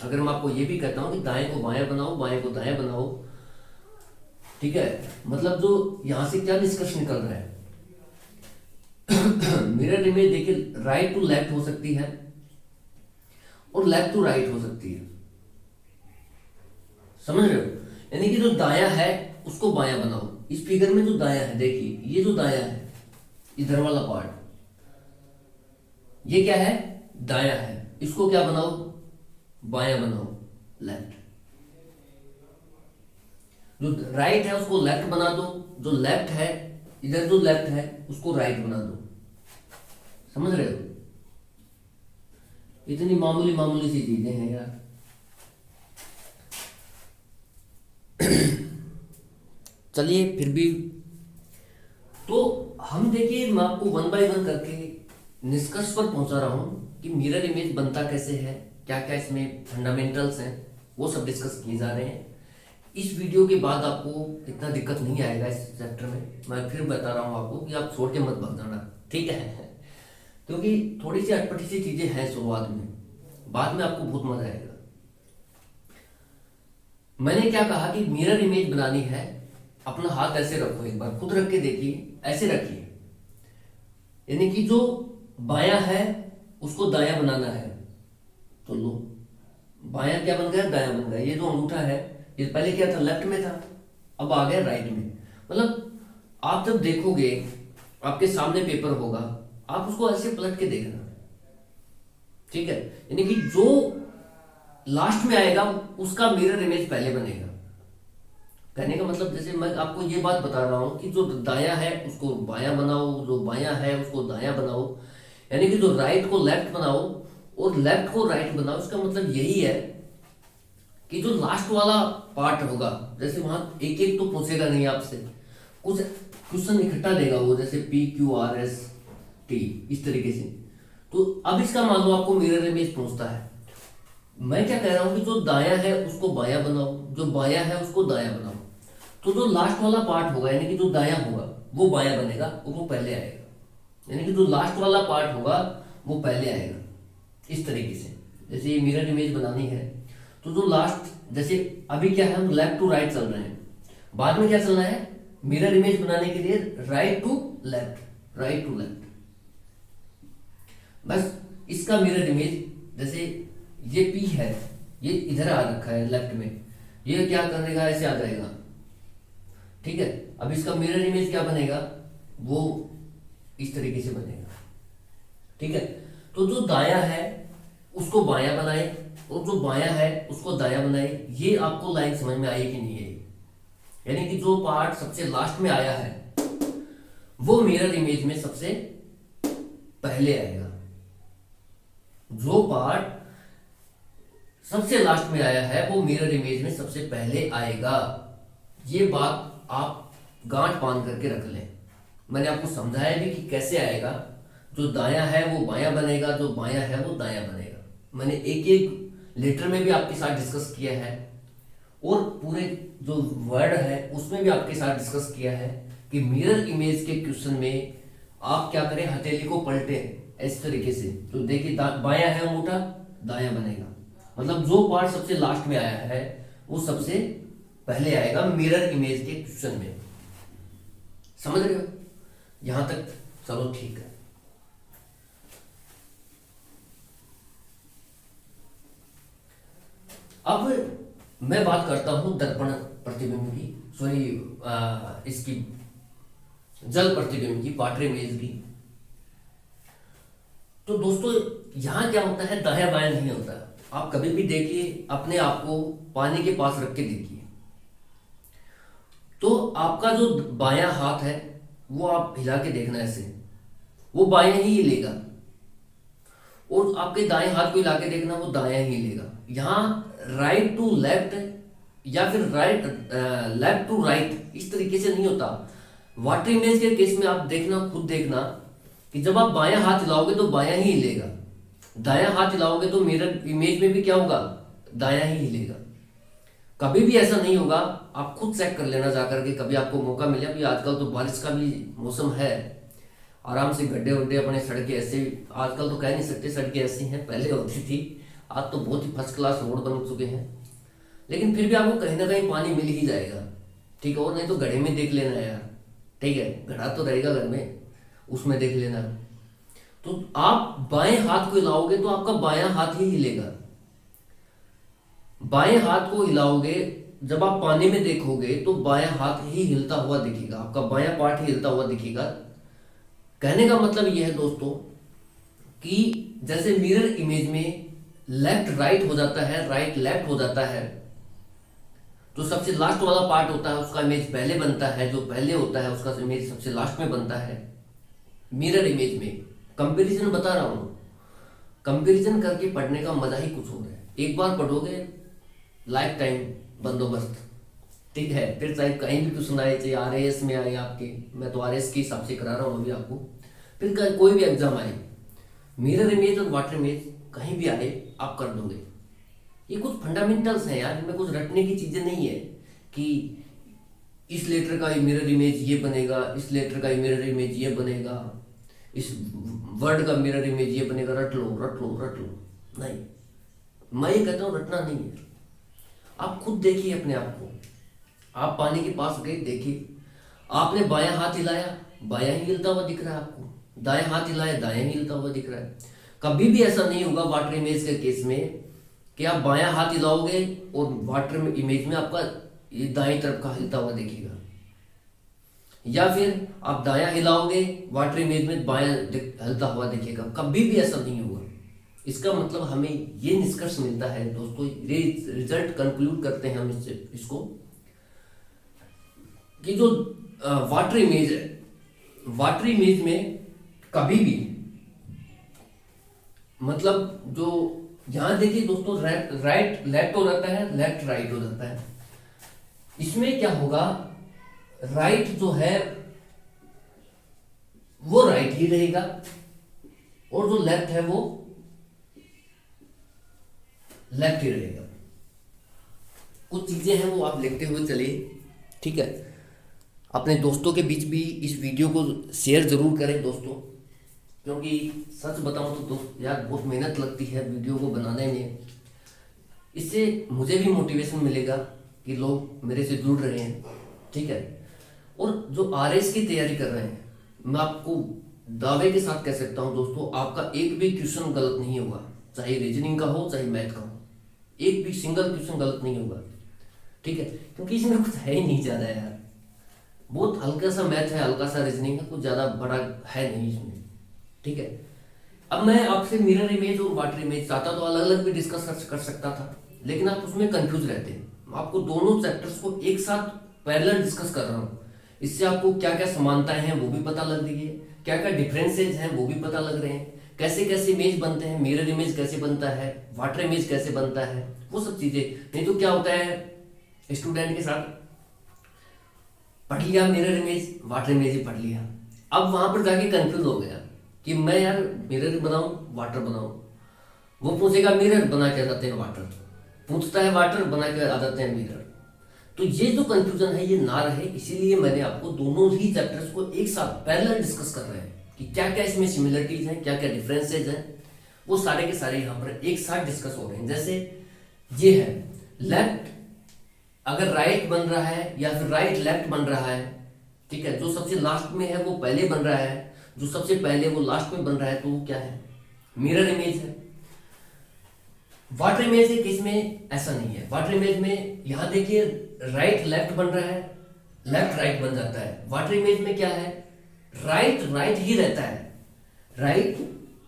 अगर मैं आपको ये भी कहता हूं कि दाएं को बायां बनाओ, बाएं को दाएं बनाओ, ठीक है, मतलब जो यहां से क्या निष्कर्ष निकल रहा है, मिरर इमेज देखिए राइट टू लेफ्ट हो सकती है और लेफ्ट टू राइट हो सकती है, समझ रहे हो, यानी कि जो दायां है उसको बायां बनाओ। इस फिगर में जो दायां है, देखिए ये जो दायां है, इधर वाला पार्ट, ये क्या है, दायां है, इसको क्या बनाओ, बायां बनाओ, लेफ्ट। जो राइट है उसको लेफ्ट बना दो, जो लेफ्ट है, इधर जो लेफ्ट है उसको राइट बना दो, समझ रहे हो। इतनी मामूली मामूली सी चीजें हैं यार। चलिए फिर भी तो हम देखिए, मैं आपको वन बाय वन करके निष्कर्ष पर पहुंचा रहा हूं कि मिरर इमेज बनता कैसे है, क्या क्या इसमें फंडामेंटल्स हैं, वो सब डिस्कस किए जा रहे हैं। इस वीडियो के बाद आपको इतना दिक्कत नहीं आएगा इस चैप्टर में। मैं फिर बता रहा हूं आपको कि आप छोड़ के मत भाग जाना, ठीक है, क्योंकि थोड़ी सी अटपटी सी चीजें हैं शुरुआत में, बाद में आपको बहुत मजा आएगा। मैंने क्या कहा कि मिरर इमेज बनानी है, अपना हाथ ऐसे रखो, एक बार खुद रख के देखिए, ऐसे रखिए, यानी कि जो बायां है उसको दायां बनाना है, तो लो, बायां क्या बन गया, दायां बन गया। ये जो अंगूठा है ये पहले क्या था, लेफ्ट में था, अब आ गया राइट में। मतलब आप जब देखोगे, आपके सामने पेपर होगा, आप उसको ऐसे पलट के देखना, ठीक है, यानी कि जो लास्ट में आएगा उसका मिरर इमेज पहले बनेगा। कहने का मतलब, जैसे मैं आपको ये बात बता रहा हूं कि जो दायां है उसको बायां बनाओ, जो बायां है उसको दायां बनाओ, यानी कि जो राइट को लेफ्ट बनाओ और लेफ्ट को राइट बनाओ। इसका मतलब यही है कि जो लास्ट वाला पार्ट होगा, जैसे वहां एक एक तो पूछेगा नहीं आपसे, कुछ क्वेश्चन इकट्ठा देगा वो, जैसे PQRST इस तरीके से। तो अब इसका मान लो आपको मिरर इमेज पूछता है, मैं क्या कह रहा हूं कि जो दायां है उसको बायां बनाओ, जो बायां है उसको दायां बनाओ, तो जो लास्ट वाला पार्ट होगा, यानी कि जो दायां होगा वो बायां बनेगा और वो पहले आएगा, यानी कि जो लास्ट वाला पार्ट होगा वो पहले आएगा। इस तरीके से जैसे ये मिरर इमेज बनानी है, तो जो लास्ट, जैसे अभी क्या है, हम लेफ्ट टू राइट चल रहे हैं, बाद में क्या चलना है, मिरर इमेज बनाने के लिए right to left, right to left, बस। इसका मिरर इमेज, जैसे ये P है, ये इधर आ रखा है लेफ्ट में, ये क्या करेगा, ऐसे आ जाएगा, ठीक है। अब इसका मिरर इमेज क्या बनेगा, वो इस तरीके से बनेगा, ठीक है। तो जो दायां है उसको बायां बनाए और जो बायां है उसको दायां बनाए। ये आपको लाइन समझ में आई कि नहीं आई, यानी कि जो पार्ट सबसे लास्ट में आया है वो मिरर इमेज में सबसे पहले आएगा, जो पार्ट सबसे लास्ट में आया है वो मिरर इमेज में सबसे पहले आएगा। ये बात आप गांठ बांध करके रख लें। मैंने आपको समझाया भी कि कैसे आएगा, जो दायां है वो बायां बनेगा, जो बायां है वो दायां बनेगा। मैंने एक एक लेटर में भी आपके साथ डिस्कस किया है, और पूरे जो वर्ड है उसमें भी आपके साथ डिस्कस किया है कि मिरर इमेज के क्वेश्चन में आप क्या करें, हथेली को पलटे इस तरीके से, तो देखिए बायां है अंगूठा, दायां बनेगा, मतलब जो पार्ट सबसे लास्ट में आया है वो सबसे पहले आएगा मिरर इमेज के क्वेश्चन में। समझ रहे हो यहां तक? चलो ठीक है। अब मैं बात करता हूं दर्पण प्रतिबिंब की, सॉरी इसकी जल प्रतिबिंब की, वाटर इमेज की। तो दोस्तों यहां क्या होता है, दाया बायां नहीं होता। आप कभी भी देखिए, अपने आप को पानी के पास रख के देखिए, तो आपका जो बायां हाथ है वो आप हिला के देखना ऐसे, वो बायां ही हिलेगा, और आपके दाएं हाथ को हिला के देखना, वो दायां ही हिलेगा। यहाँ राइट टू लेफ्ट या फिर राइट लेफ्ट टू राइट इस तरीके से नहीं होता। वाटर इमेज के केस में आप देखना, खुद देखना कि जब आप बायां हाथ हिलाओगे तो बायां ही हिलेगा, दायां हाथ हिलाओगे तो मिरर इमेज में भी क्या होगा, दायां ही हिलेगा। कभी भी ऐसा नहीं होगा, आप खुद चेक कर लेना जाकर के, कभी आपको मौका मिले। अभी आजकल तो बारिश का भी मौसम है, आराम से गड्ढे वड्ढे अपने सड़कें ऐसे, आजकल तो कह नहीं सकते सड़कें ऐसी हैं, पहले होती थी, आज तो बहुत ही फर्स्ट क्लास रोड बन चुके हैं, लेकिन फिर भी आपको कहीं ना कहीं पानी मिल ही जाएगा, ठीक है। और नहीं तो घड़े में देख लेना यार, ठीक है, घड़ा तो रहेगा घर में, उसमें देख लेना। तो आप बाएं हाथ को हिलाओगे तो आपका बायां हाथ ही हिलेगा, बाएं हाथ को हिलाओगे, जब आप पानी में देखोगे तो बायां हाथ ही हिलता हुआ दिखेगा, आपका बायां पार्ट ही हिलता हुआ दिखेगा। कहने का मतलब यह है दोस्तों कि जैसे मिरर इमेज में लेफ्ट राइट हो जाता है, राइट लेफ्ट हो जाता है, तो सबसे लास्ट वाला पार्ट होता है उसका इमेज पहले बनता है, जो पहले होता है उसका इमेज सबसे लास्ट में बनता है। मिरर इमेज में कंपैरिजन बता रहा हूं, कंपैरिजन करके पढ़ने का मजा ही कुछ और है। एक बार पढ़ोगे लाइफ टाइम बंदोबस्त, ठीक है। फिर चाहे कहीं भी क्वेश्चन आए, चाहे आरएएस में आए आपके, मैं तो आरएएस के हिसाब से करा रहा हूं अभी आपको, फिर कोई भी एग्जाम आए, मिरर इमेज और वाटर इमेज कहीं भी आए आप कर दोगे। ये कुछ फंडामेंटल्स हैं यार, इनमें कुछ रटने की चीजें नहीं है कि इस लेटर का मिरर इमेज ये बनेगा, इस लेटर का मिरर इमेज ये बनेगा, इस वर्ड का मिरर इमेज ये बनेगा, रट लो रट लो रट लो। नहीं, मैं ये कहता हूं रटना नहीं है। आप खुद देखिए अपने आप को, आप पानी के पास गए, देखिए, आपने बायां हाथ हिलाया, बायां ही हिलता हुआ दिख रहा है आपको, दाएं हाथ हिलाया, दायां ही हिलता हुआ दिख रहा है। कभी भी ऐसा नहीं होगा वाटर इमेज के केस में कि आप बायां हाथ हिलाओगे और वाटर इमेज में आपका ये दाएं तरफ का हिलता हुआ दिखेगा, या फिर आप दायां हिलाओगे वाटर इमेज में बायां हिलता हुआ दिखेगा। कभी भी ऐसा नहीं होगा। इसका मतलब हमें ये निष्कर्ष मिलता है दोस्तों, ये रिजल्ट कंक्लूड करते हैं हम इसको कि जो वाटर इमेज है, वाटर इमेज में कभी भी मतलब जो यहां देखिए दोस्तों, राइट लेफ्ट हो जाता है, लेफ्ट राइट हो जाता है। इसमें क्या होगा, राइट जो है वो राइट ही रहेगा, और जो लेफ्ट है वो लेफ्ट ही रहेगा। कुछ चीजें हैं वो आप लिखते हुए चलिए, ठीक है। अपने दोस्तों के बीच भी इस वीडियो को शेयर जरूर करें दोस्तों, क्योंकि सच बताऊं तो दोस्त यार बहुत मेहनत लगती है वीडियो को बनाने में। इससे मुझे भी मोटिवेशन मिलेगा कि लोग मेरे से जुड़ रहे हैं, ठीक है। और जो आरएस की तैयारी कर रहे हैं, मैं आपको दावे के साथ कह सकता हूं दोस्तों, आपका एक भी क्वेश्चन गलत नहीं होगा, चाहे रीजनिंग का हो चाहे मैथ का हो, एक भी सिंगल क्वेश्चन गलत नहीं होगा, ठीक है। क्योंकि इसमें कुछ है ही नहीं ज्यादा यार, बहुत हल्का सा मैथ है, हल्का सा रीजनिंग है, कुछ ज्यादा बड़ा है नहीं इसमें, ठीक है। अब मैं आपसे मिरर इमेज और वाटर इमेज चाहता तो अलग अलग भी डिस्कस कर सकता था, लेकिन आप उसमें कंफ्यूज रहते हैं। आपको दोनों चैप्टर्स को एक साथ पैरेलल डिस्कस कर रहा हूँ, इससे आपको क्या क्या समानताएं हैं वो भी पता लग रही है, क्या क्या डिफरेंसेज हैं वो भी पता लग रहे हैं, कैसे कैसे इमेज बनते हैं, मिरर इमेज कैसे बनता है, वाटर इमेज कैसे बनता है, वो सब चीजें। नहीं तो क्या होता है स्टूडेंट के साथ, पढ़ लिया मिरर इमेज वाटर इमेज ही पढ़ लिया, अब वहां पर जाके कंफ्यूज हो गया कि मैं यार मिरर बनाऊं वाटर बनाऊं। वो पूछेगा मिरर, बना के आ जाते हैं वाटर, पूछता है वाटर, बना के आ जाते हैं मिरर। तो ये जो कंफ्यूजन है ये ना रहे, इसीलिए मैंने आपको दोनों ही चैप्टर्स को एक साथ पैरेलल डिस्कस कर रहे हैं कि क्या क्या इसमें सिमिलरिटीज हैं, क्या क्या डिफरेंसेज हैं, वो सारे के सारे यहाँ पर एक साथ डिस्कस हो रहे हैं। जैसे ये है लेफ्ट अगर राइट बन रहा है या फिर राइट लेफ्ट बन रहा है, ठीक है, जो सबसे लास्ट में है वो पहले बन रहा है, जो सबसे पहले वो लास्ट में बन रहा है, तो वो क्या है, मिरर इमेज है। वाटर इमेज के केस में ऐसा नहीं है। वाटर इमेज में यहां देखिए राइट लेफ्ट बन रहा है, लेफ्ट राइट बन जाता है। वाटर इमेज में क्या है, राइट राइट ही रहता है, राइट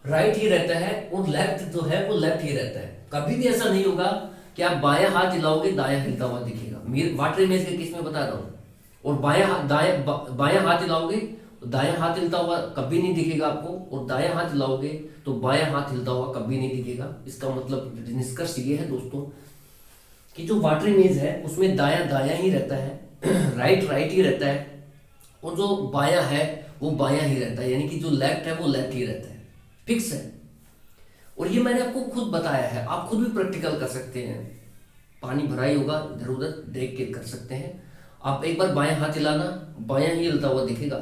राइट ही रहता है और लेफ्ट जो है वो लेफ्ट ही रहता है। कभी भी ऐसा नहीं होगा कि आप बायां हाथ हिलाओगे दायां हिलता हुआ दिखेगा, वाटर इमेज के केस में बता रहा हूं। और बायां हाथ हिलाओगे तो दायां हाथ हिलता हुआ कभी नहीं दिखेगा आपको, और दायां हाथ हिलाओगे तो बायां हाथ हिलता हुआ कभी नहीं दिखेगा। इसका मतलब निष्कर्ष ये है दोस्तों कि जो वाटर इमेज है उसमें दायां दायां ही रहता है राइट राइट ही रहता है, और जो बायां है वो बायां ही रहता है, यानी कि जो लेफ्ट है वो लेफ्ट ही रहता है, फिक्स है। और ये मैंने आपको खुद बताया है, आप खुद भी प्रैक्टिकल कर सकते हैं। पानी भरा ही होगा, इधर उधर देख के कर सकते हैं। आप एक बार बायां हाथ हिलाना, बायां ही हिलता हुआ दिखेगा,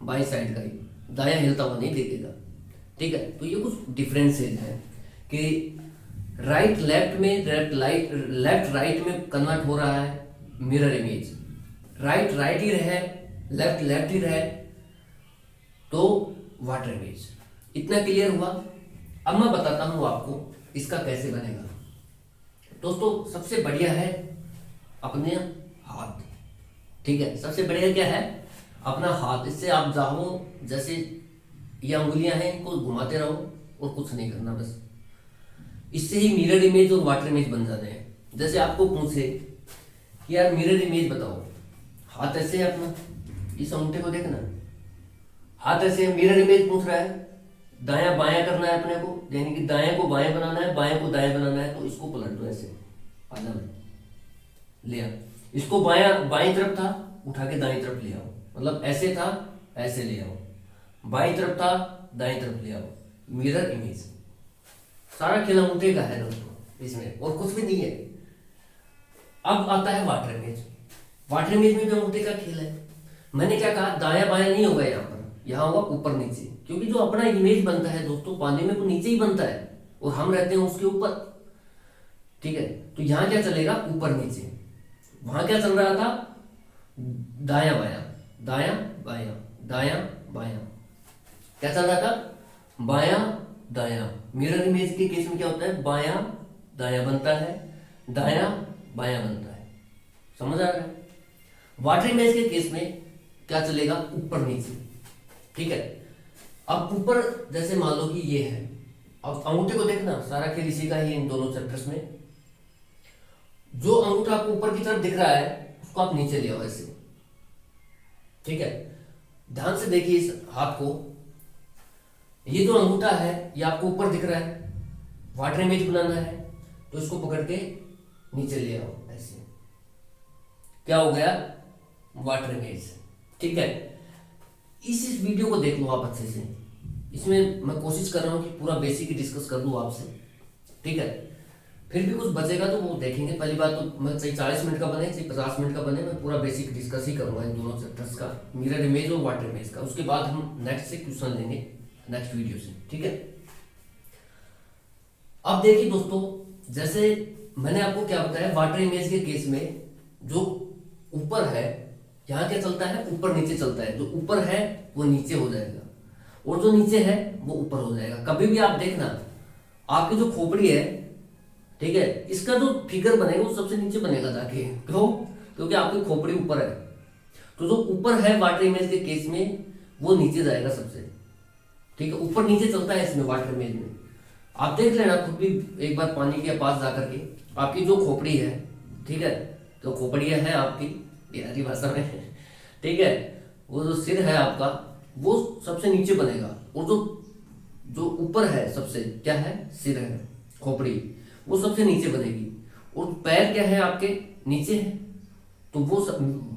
बाएं साइड का ही, दायां हिलता हुआ नहीं दिखेगा, ठीक है। तो ये कुछ डिफरेंसेज है कि राइट लेफ्ट में, लेफ्ट राइट में कन्वर्ट हो रहा है मिरर इमेज, राइट राइट ही रहे, लेफ्ट लेफ्ट ही रहे तो वाटर इमेज। इतना क्लियर हुआ। अब मैं बताता हूं आपको इसका कैसे बनेगा। दोस्तों सबसे बढ़िया है अपने हाथ, ठीक है, सबसे बढ़िया क्या है, अपना हाथ। इससे आप चाहो जैसे ये अंगुलियां हैं इनको घुमाते रहो और कुछ नहीं करना, बस इससे ही मिरर इमेज और वाटर इमेज बन जाते हैं। जैसे आपको पूछे कि यार मिरर इमेज बताओ, हाथ ऐसे है अपना, इस अंगूठे को देखना, हाथ ऐसे है, मिरर इमेज पूछ रहा है, दायां बायां करना है अपने को, यानी कि दाएं को बाएं बनाना है, बाएं को दाएं बनाना है, तो इसको पलट दो ऐसे, आधा लिया, इसको बायां बाईं तरफ था उठा के दाईं तरफ ले आओ, मतलब ऐसे था ऐसे ले आओ, बाईं तरफ था दाईं तरफ ले आओ, मिरर इमेज। सारा खेल अंगूठे का है दोस्तों इसमें, और कुछ भी नहीं है। अब आता है वाटर इमेज। वाटर इमेज में भी अंगूठे का खेल है। मैंने क्या कहा, दायां बायां नहीं होगा यहाँ पर, यहाँ होगा ऊपर नीचे, क्योंकि जो अपना इमेज बनता है दोस्तों पानी में वो नीचे ही बनता है और हम रहते हैं उसके ऊपर, ठीक है। तो यहाँ क्या चलेगा, ऊपर नीचे। वहां क्या चल रहा था, दायां बायां दायां बायां दायां बायां, क्या चल रहा था, बायां दायां। मिरर इमेज के केस में क्या होता है, बायां दायां बनता है, दायां बायां बनता है, समझ आ रहा है। वाटर इमेज के केस में क्या चलेगा, ऊपर नीचे, ठीक है। अब ऊपर जैसे मान लो कि ये है, अब अंगूठे को देखना, सारा खेल इसी का ही इन दोनों चैप्टर्स में। जो अंगूठा आपको ऊपर की तरफ दिख रहा है उसको आप नीचे ले आओ ऐसे, ठीक है। ध्यान से देखिए इस हाथ को, ये जो अंगूठा है ये आपको ऊपर दिख रहा है, वाटर इमेज बनाना है तो इसको पकड़ के नीचे ले आओ ऐसे, क्या हो गया, वाटर इमेज, ठीक है। इस वीडियो को देख लो आप अच्छे से, इसमें मैं कोशिश कर रहा हूं कि पूरा बेसिक डिस्कस कर दूं आपसे, ठीक है। फिर भी कुछ बचेगा तो वो देखेंगे। पहली बात तो मैं चाहे 40 मिनट का बने चाहे 50 मिनट का बने, मैं पूरा बेसिक डिस्कस ही करूंगा इन दोनों चैप्टर्स का, मिरर इमेज और वाटर इमेज का। उसके बाद हम नेक्स्ट से क्वेश्चन लेंगे नेक्स्ट वीडियो से, ठीक है। अब देखिए दोस्तों, जैसे मैंने आपको क्या बताया, वाटर इमेज के केस में जो ऊपर है यहाँ क्या चलता है, ऊपर नीचे चलता है। जो ऊपर है वो नीचे हो जाएगा और जो नीचे है वो ऊपर हो जाएगा। कभी भी आप देखना, आपकी जो खोपड़ी है, ठीक है, इसका जो फिगर बनेगा वो सबसे नीचे बनेगा जाके, क्यों, क्योंकि आपकी खोपड़ी ऊपर है। तो जो ऊपर है वाटर इमेज के केस में वो नीचे जाएगा सबसे, ठीक है। ऊपर नीचे चलता है इसमें वाटर इमेज में। आप देख लेना खुद भी एक बार पानी के पास जाकर के, आपकी जो खोपड़ी है, ठीक है, तो खोपड़ी है आपकी बिहारी भाषा में, ठीक है, वो जो सिर है आपका वो सबसे नीचे बनेगा, और जो ऊपर है सबसे क्या है, सिर है, खोपड़ी, वो सबसे नीचे बनेगी, और पैर क्या है आपके नीचे है, तो वो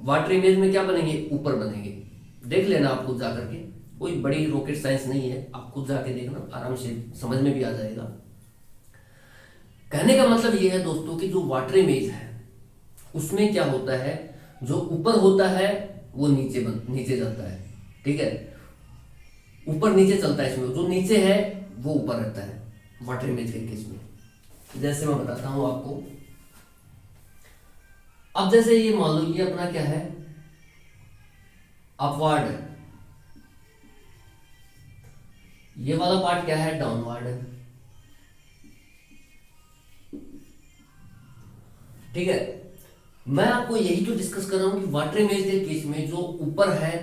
वाटर इमेज में क्या बनेंगे, ऊपर बनेंगे। देख लेना आप खुद जाकर के, कोई बड़ी रॉकेट साइंस नहीं है, आप खुद जाके देखना, आराम से समझ में भी आ जाएगा। कहने का मतलब ये है दोस्तों कि जो वाटर इमेज है उसमें क्या होता है, जो ऊपर होता है वो नीचे जाता है, ठीक है, ऊपर नीचे चलता है, इसमें जो नीचे है वो ऊपर रहता है वाटर इमेज के केस में। जैसे मैं बताता हूं आपको, अब जैसे ये मान लो ये अपना क्या है, अपवर्ड है, ये वाला पार्ट क्या है, डाउनवर्ड है, ठीक है। मैं आपको यही तो डिस्कस कर रहा हूं कि वाटर इमेज के केस में जो ऊपर है,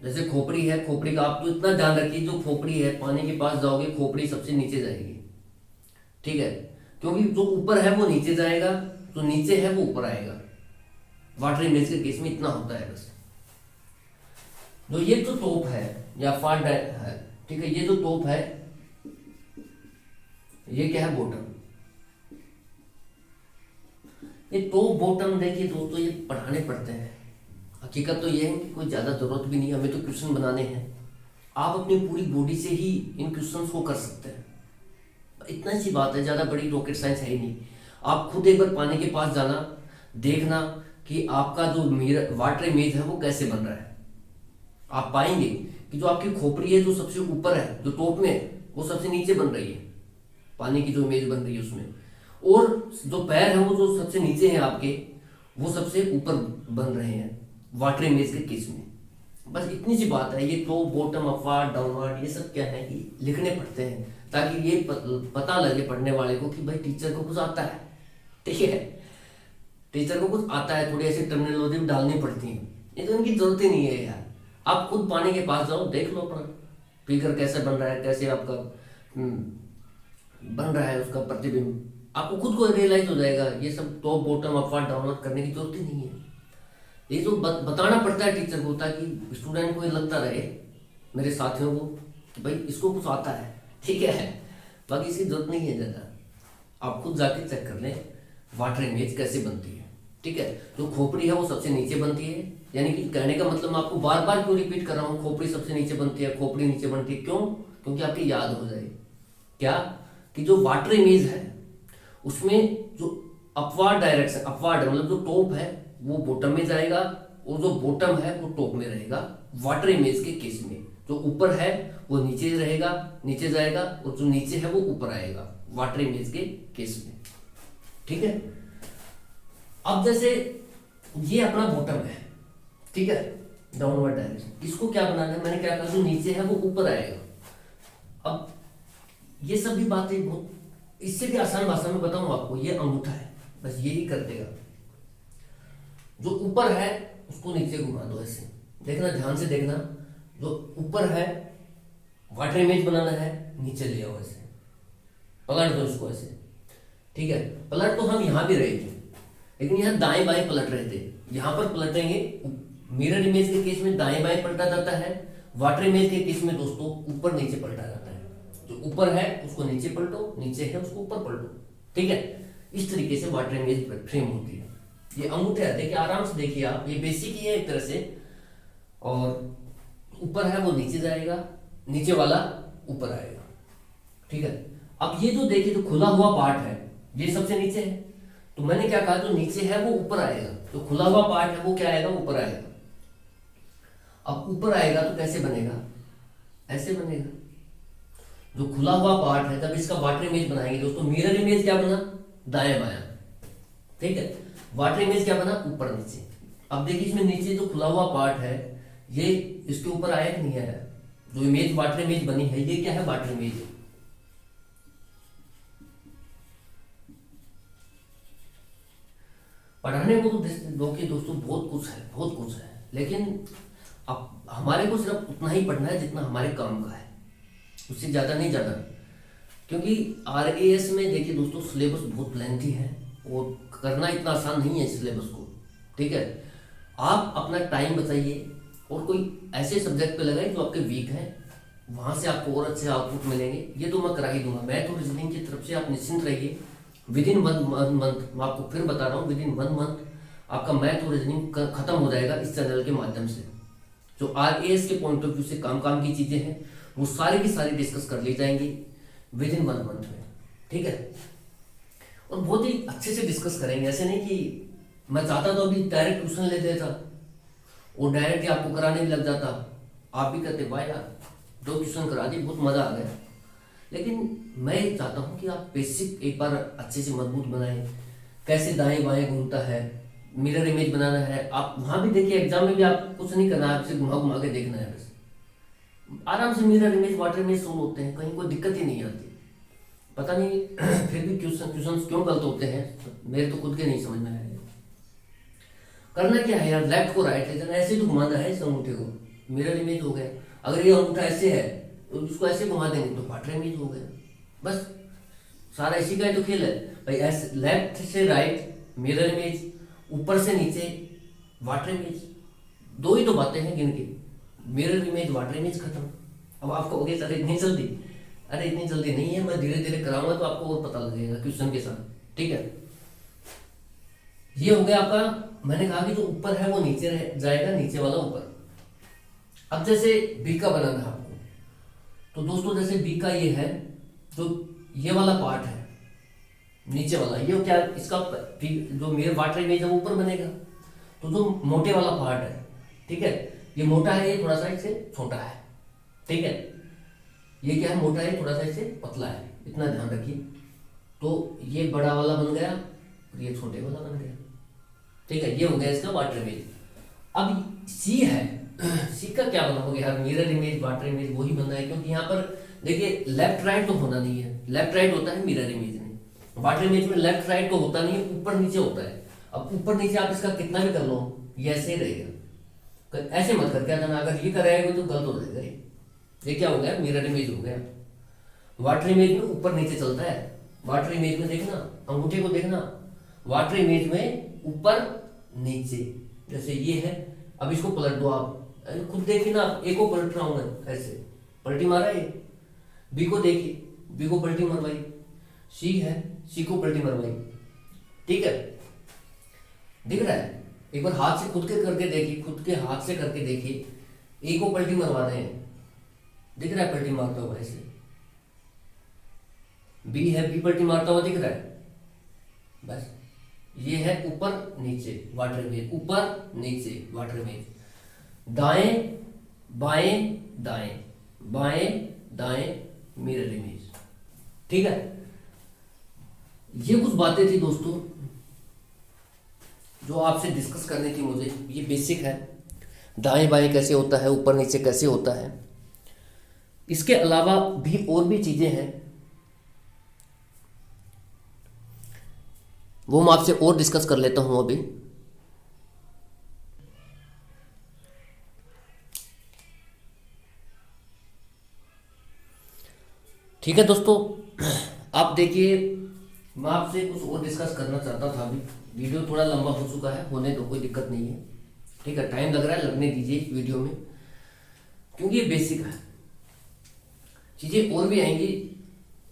जैसे खोपड़ी है, खोपड़ी का आप तो इतना ध्यान रखिए, जो खोपड़ी है पानी के पास जाओगे खोपड़ी सबसे नीचे जाएगी, ठीक है, क्योंकि जो ऊपर है वो नीचे जाएगा, जो नीचे है वो ऊपर आएगा। वाटर इमेज के केस में इतना होता है बस। जो ये जो टॉप है या फार है, ठीक है, ये जो टॉप है ये क्या है, बॉटम। ये टॉप बॉटम देखिए दोस्तों, ये पढ़ाने पड़ते हैं। हकीकत तो ये है कि कोई ज़्यादा ज़रूरत भी नहीं, हमें तो क्वेश्चन बनाने हैं। आप अपनी पूरी बॉडी से ही इन क्वेश्चंस को कर सकते हैं, इतना सी बात है, ज़्यादा बड़ी रॉकेट साइंस है ही नहीं। आप खुद एक बार पानी के पास जाना, देखना कि आपका जो मिरर वाटर इमेज है वो कैसे बन रहा है। आप पाएंगे कि जो आपकी खोपड़ी है जो सबसे ऊपर है, जो टॉप में है, वो सबसे नीचे बन रही है, पानी की जो इमेज बन रही है उसमें, और जो पैर है वो जो सबसे नीचे हैं आपके, वो सबसे ऊपर बन रहे हैं वाटर इमेज के केस में। बस इतनी सी बात है। ये टॉप बॉटम अपवर्ड डाउनवर्ड ये सब क्या है कि लिखने पड़ते हैं, ताकि ये पता लगे पढ़ने वाले को कि भाई टीचर को कुछ आता है, ठीक है, टीचर को कुछ आता है। थोड़ी ऐसी टर्मिनोलॉजी भी डालनी पड़ती है, ये तो इनकी जरूरत ही नहीं है यार। आप खुद पानी के पास जाओ, देख लो अपना फिगर कैसे बन रहा है, कैसे आपका बन रहा है उसका प्रतिबिंब, आपको खुद को रियलाइज हो जाएगा। ये सब टॉप बॉटम अपवर्ड डाउनवर्ड करने की जरूरत ही नहीं है। ये तो बताना पड़ता है टीचर को, ताकि स्टूडेंट को ये लगता रहे, मेरे साथियों को, कि भाई इसको कुछ आता है, ठीक है। बाकी इसकी जरूरत नहीं है ज़्यादा, आप खुद जाके चेक कर लें वाटर इमेज कैसे बनती है, ठीक है। जो खोपड़ी है वो सबसे नीचे बनती है, यानी कि कहने का मतलब मैं आपको बार बार क्यों रिपीट कर रहा हूँ, खोपड़ी सबसे नीचे बनती है, खोपड़ी नीचे बनती है, क्यों? क्योंकि आपकी याद हो जाए क्या कि जो वाटर इमेज है उसमें जो अपवर्ड डायरेक्शन, अपवर्ड मतलब जो टॉप है वो बॉटम में जाएगा, और जो बॉटम है वो टॉप में रहेगा वाटर इमेज के केस में। जो ऊपर है वो नीचे रहेगा, नीचे जाएगा, और जो नीचे है वो ऊपर आएगा वाटर इमेज के केस में, ठीक है। अब जैसे ये अपना बॉटम है, ठीक है, डाउनवर्ड डायरेक्शन, इसको क्या बनाना है, मैंने क्या कहा, जो नीचे है वो ऊपर आएगा। अब ये सभी बातें बहुत, इससे भी आसान भाषा में बताऊं आपको, ये अंगूठा है, बस यही कर देगा। जो ऊपर है उसको नीचे घुमा दो, ऐसे देखना, ध्यान से देखना, जो ऊपर है वाटर इमेज बनाना है, नीचे ले आओ, ऐसे पलट दो इसको ऐसे, ठीक है। पलट तो हम यहां भी रहे थे, लेकिन यहाँ दाएं बाएं पलट रहे थे, यहां पर पलटेंगे। मिरर इमेज के केस में दाएं बाएं पलटा जाता है, वाटर इमेज के केस में दोस्तों ऊपर नीचे पलटा जाता है। जो ऊपर है उसको नीचे पलटो, नीचे है उसको ऊपर पलटो, ठीक है। इस तरीके से वाटर इमेज फ्रेम होती है। ये अंगूठा है, देखिए आराम से देखिए आप, ये बेसिक ही है एक तरह से, और ऊपर है वो नीचे जाएगा, नीचे वाला ऊपर आएगा, ठीक है। अब ये जो देखिए जो खुला हुआ पार्ट है ये सबसे नीचे है, तो मैंने क्या कहा, जो नीचे है वो ऊपर आएगा, जो खुला हुआ पार्ट है वो क्या आएगा, ऊपर आएगा। अब ऊपर आएगा तो कैसे बनेगा, ऐसे बनेगा। जो खुला हुआ पार्ट है, जब इसका वाटर इमेज बनाएंगे दोस्तों, मिरर इमेज क्या बना, दाएं बायां, ठीक है। वाटर इमेज क्या बना, ऊपर नीचे। अब देखिए इसमें नीचे जो खुला हुआ पार्ट है ये इसके ऊपर आया कि नहीं आया, जो इमेज वाटर इमेज बनी है ये क्या है, वाटर इमेज है। पढ़ाने को तो दोस्तों बहुत कुछ है, बहुत कुछ है, लेकिन अब हमारे को सिर्फ उतना ही पढ़ना है जितना हमारे काम का है, उससे ज़्यादा नहीं जाना। क्योंकि RAS में देखिए दोस्तों सिलेबस बहुत लेंथी है, और करना इतना आसान नहीं है इस सिलेबस को, ठीक है। आप अपना टाइम बताइए और कोई ऐसे सब्जेक्ट पे लगाइए जो आपके वीक हैं, वहाँ से आपको और अच्छे आउटपुट मिलेंगे। ये तो मैं करा ही दूंगा, मैथ और रीजनिंग की तरफ से आप निश्चिंत रहिए। विद इन 1 मंथ, मैं आपको फिर बता रहा हूँ, विद इन 1 मंथ आपका मैथ और रीजनिंग खत्म हो जाएगा इस चैनल के माध्यम से। जो RAS के पॉइंट ऑफ व्यू से काम की चीज़ें हैं वो सारी की सारी डिस्कस कर ली जाएंगी विद इन 1 मंथ में, ठीक है। और बहुत ही अच्छे से डिस्कस करेंगे, ऐसे नहीं कि मैं चाहता तो अभी डायरेक्ट ट्यूशन ले लेता और डायरेक्ट ही आपको कराने भी लग जाता, आप भी कहते भाई यार 2 ट्यूशन करा दी, बहुत मज़ा आ गया। लेकिन मैं चाहता हूँ कि आप बेसिक एक बार अच्छे से मजबूत बनाएं, कैसे दाएं बाएं घूमता है, मिरर इमेज बनाना है। आप वहाँ भी देखिए, एग्जाम में भी आप कुछ नहीं करना है, आपसे घुमा घुमा के देखना है, बस आराम से mirror image water image solve होते हैं, कहीं कोई दिक्कत ही नहीं आती। पता नहीं फिर भी क्वेश्चन क्यों गलत होते हैं, मेरे तो खुद के नहीं समझ में आया। करना क्या है यार, लेफ्ट को राइट ले जाना, ऐसे तो घुमाना है इस अंगूठे को, मिरर इमेज हो गया। अगर ये अंगूठा ऐसे है तो उसको ऐसे घुमा देंगे तो वाटर इमेज हो गया, बस सारा इसी का ही तो खेल है भाई। ऐसे लेफ्ट से राइट मिरर इमेज, ऊपर से नीचे वाटर इमेज, 2 ही तो बातें हैं गिन के, मिरर इमेज वाटर इमेज खत्म। अब आप कहोगे सर इतनी जल्दी, अरे इतनी जल्दी नहीं है, मैं धीरे धीरे कराऊंगा तो आपको और पता लगेगा क्वेश्चन के साथ, ठीक है। ये हो गया आपका, मैंने कहा कि जो ऊपर है वो नीचे रह जाएगा, नीचे वाला ऊपर। अब जैसे बी का बनाना है आपको, तो दोस्तों जैसे बी का ये है, जो ये वाला पार्ट है नीचे वाला, ये क्या इसका जो मेरे वाटर इमेज है वो ऊपर बनेगा। तो जो मोटे वाला पार्ट है, ठीक है, ये मोटा है, ये थोड़ा सा इससे छोटा है, ठीक है। ये क्या है, मोटा है, थोड़ा सा इससे पतला है, इतना ध्यान रखिए। तो ये बड़ा वाला बन गया और ये छोटे वाला बन गया, ठीक है। ये हो गया इसका वाटर इमेज। अब सी है, सी का क्या बना हो गया, मिरर इमेज वाटर इमेज वही बनना है, क्योंकि यहाँ पर देखिए लेफ्ट राइट तो होना नहीं है, लेफ्ट राइट होता है मिरर इमेज में, वाटर इमेज में लेफ्ट राइट तो होता नहीं है, ऊपर नीचे होता है। अब ऊपर नीचे आप इसका कितना भी कर लो ये ऐसे ही रहेगा, ऐसे मत करके आना, अगर ये कराएगा तो गलत हो जाएगा। ये क्या हो गया, मिरर इमेज हो गया। वाटर इमेज में ऊपर नीचे चलता है, वाटर इमेज में देखना, अंगूठे को देखना, वाटर इमेज में ऊपर नीचे, जैसे ये है। अब इसको पलट दो आप, खुद देखिए ना, ए को पलट रहा हूं मैं, ऐसे पलटी मारा है, बी को देखिए, बी को पलटी मरवाई, सी है, सी को पलटी मरवाई, ठीक है, दिख रहा है। एक बार हाथ से खुद के करके देखिए, खुद के हाथ से करके देखिए, ए को पलटी मरवा रहे हैं, दिख रहा है पलटी मारता हुआ ऐसे। बी है, बी पलटी मारता हुआ दिख रहा है, बस ये है ऊपर नीचे वाटर इमेज, ऊपर नीचे वाटर इमेज, दाएं बाएं दाएं, बाएं दाएं मिरर इमेज, ठीक है। ये कुछ बातें थी दोस्तों जो आपसे डिस्कस करनी थी मुझे। ये बेसिक है, दाएं बाएं कैसे होता है, ऊपर नीचे कैसे होता है। इसके अलावा भी और भी चीजें हैं, वो मैं आपसे और डिस्कस कर लेता हूं अभी। ठीक है दोस्तों, आप देखिए, मैं आपसे कुछ और डिस्कस करना चाहता था। अभी वीडियो थोड़ा लंबा हो चुका है, होने दो, कोई दिक्कत नहीं है, ठीक है। टाइम लग रहा है, लगने दीजिए इस वीडियो में, क्योंकि ये बेसिक है। चीजें और भी आएंगी।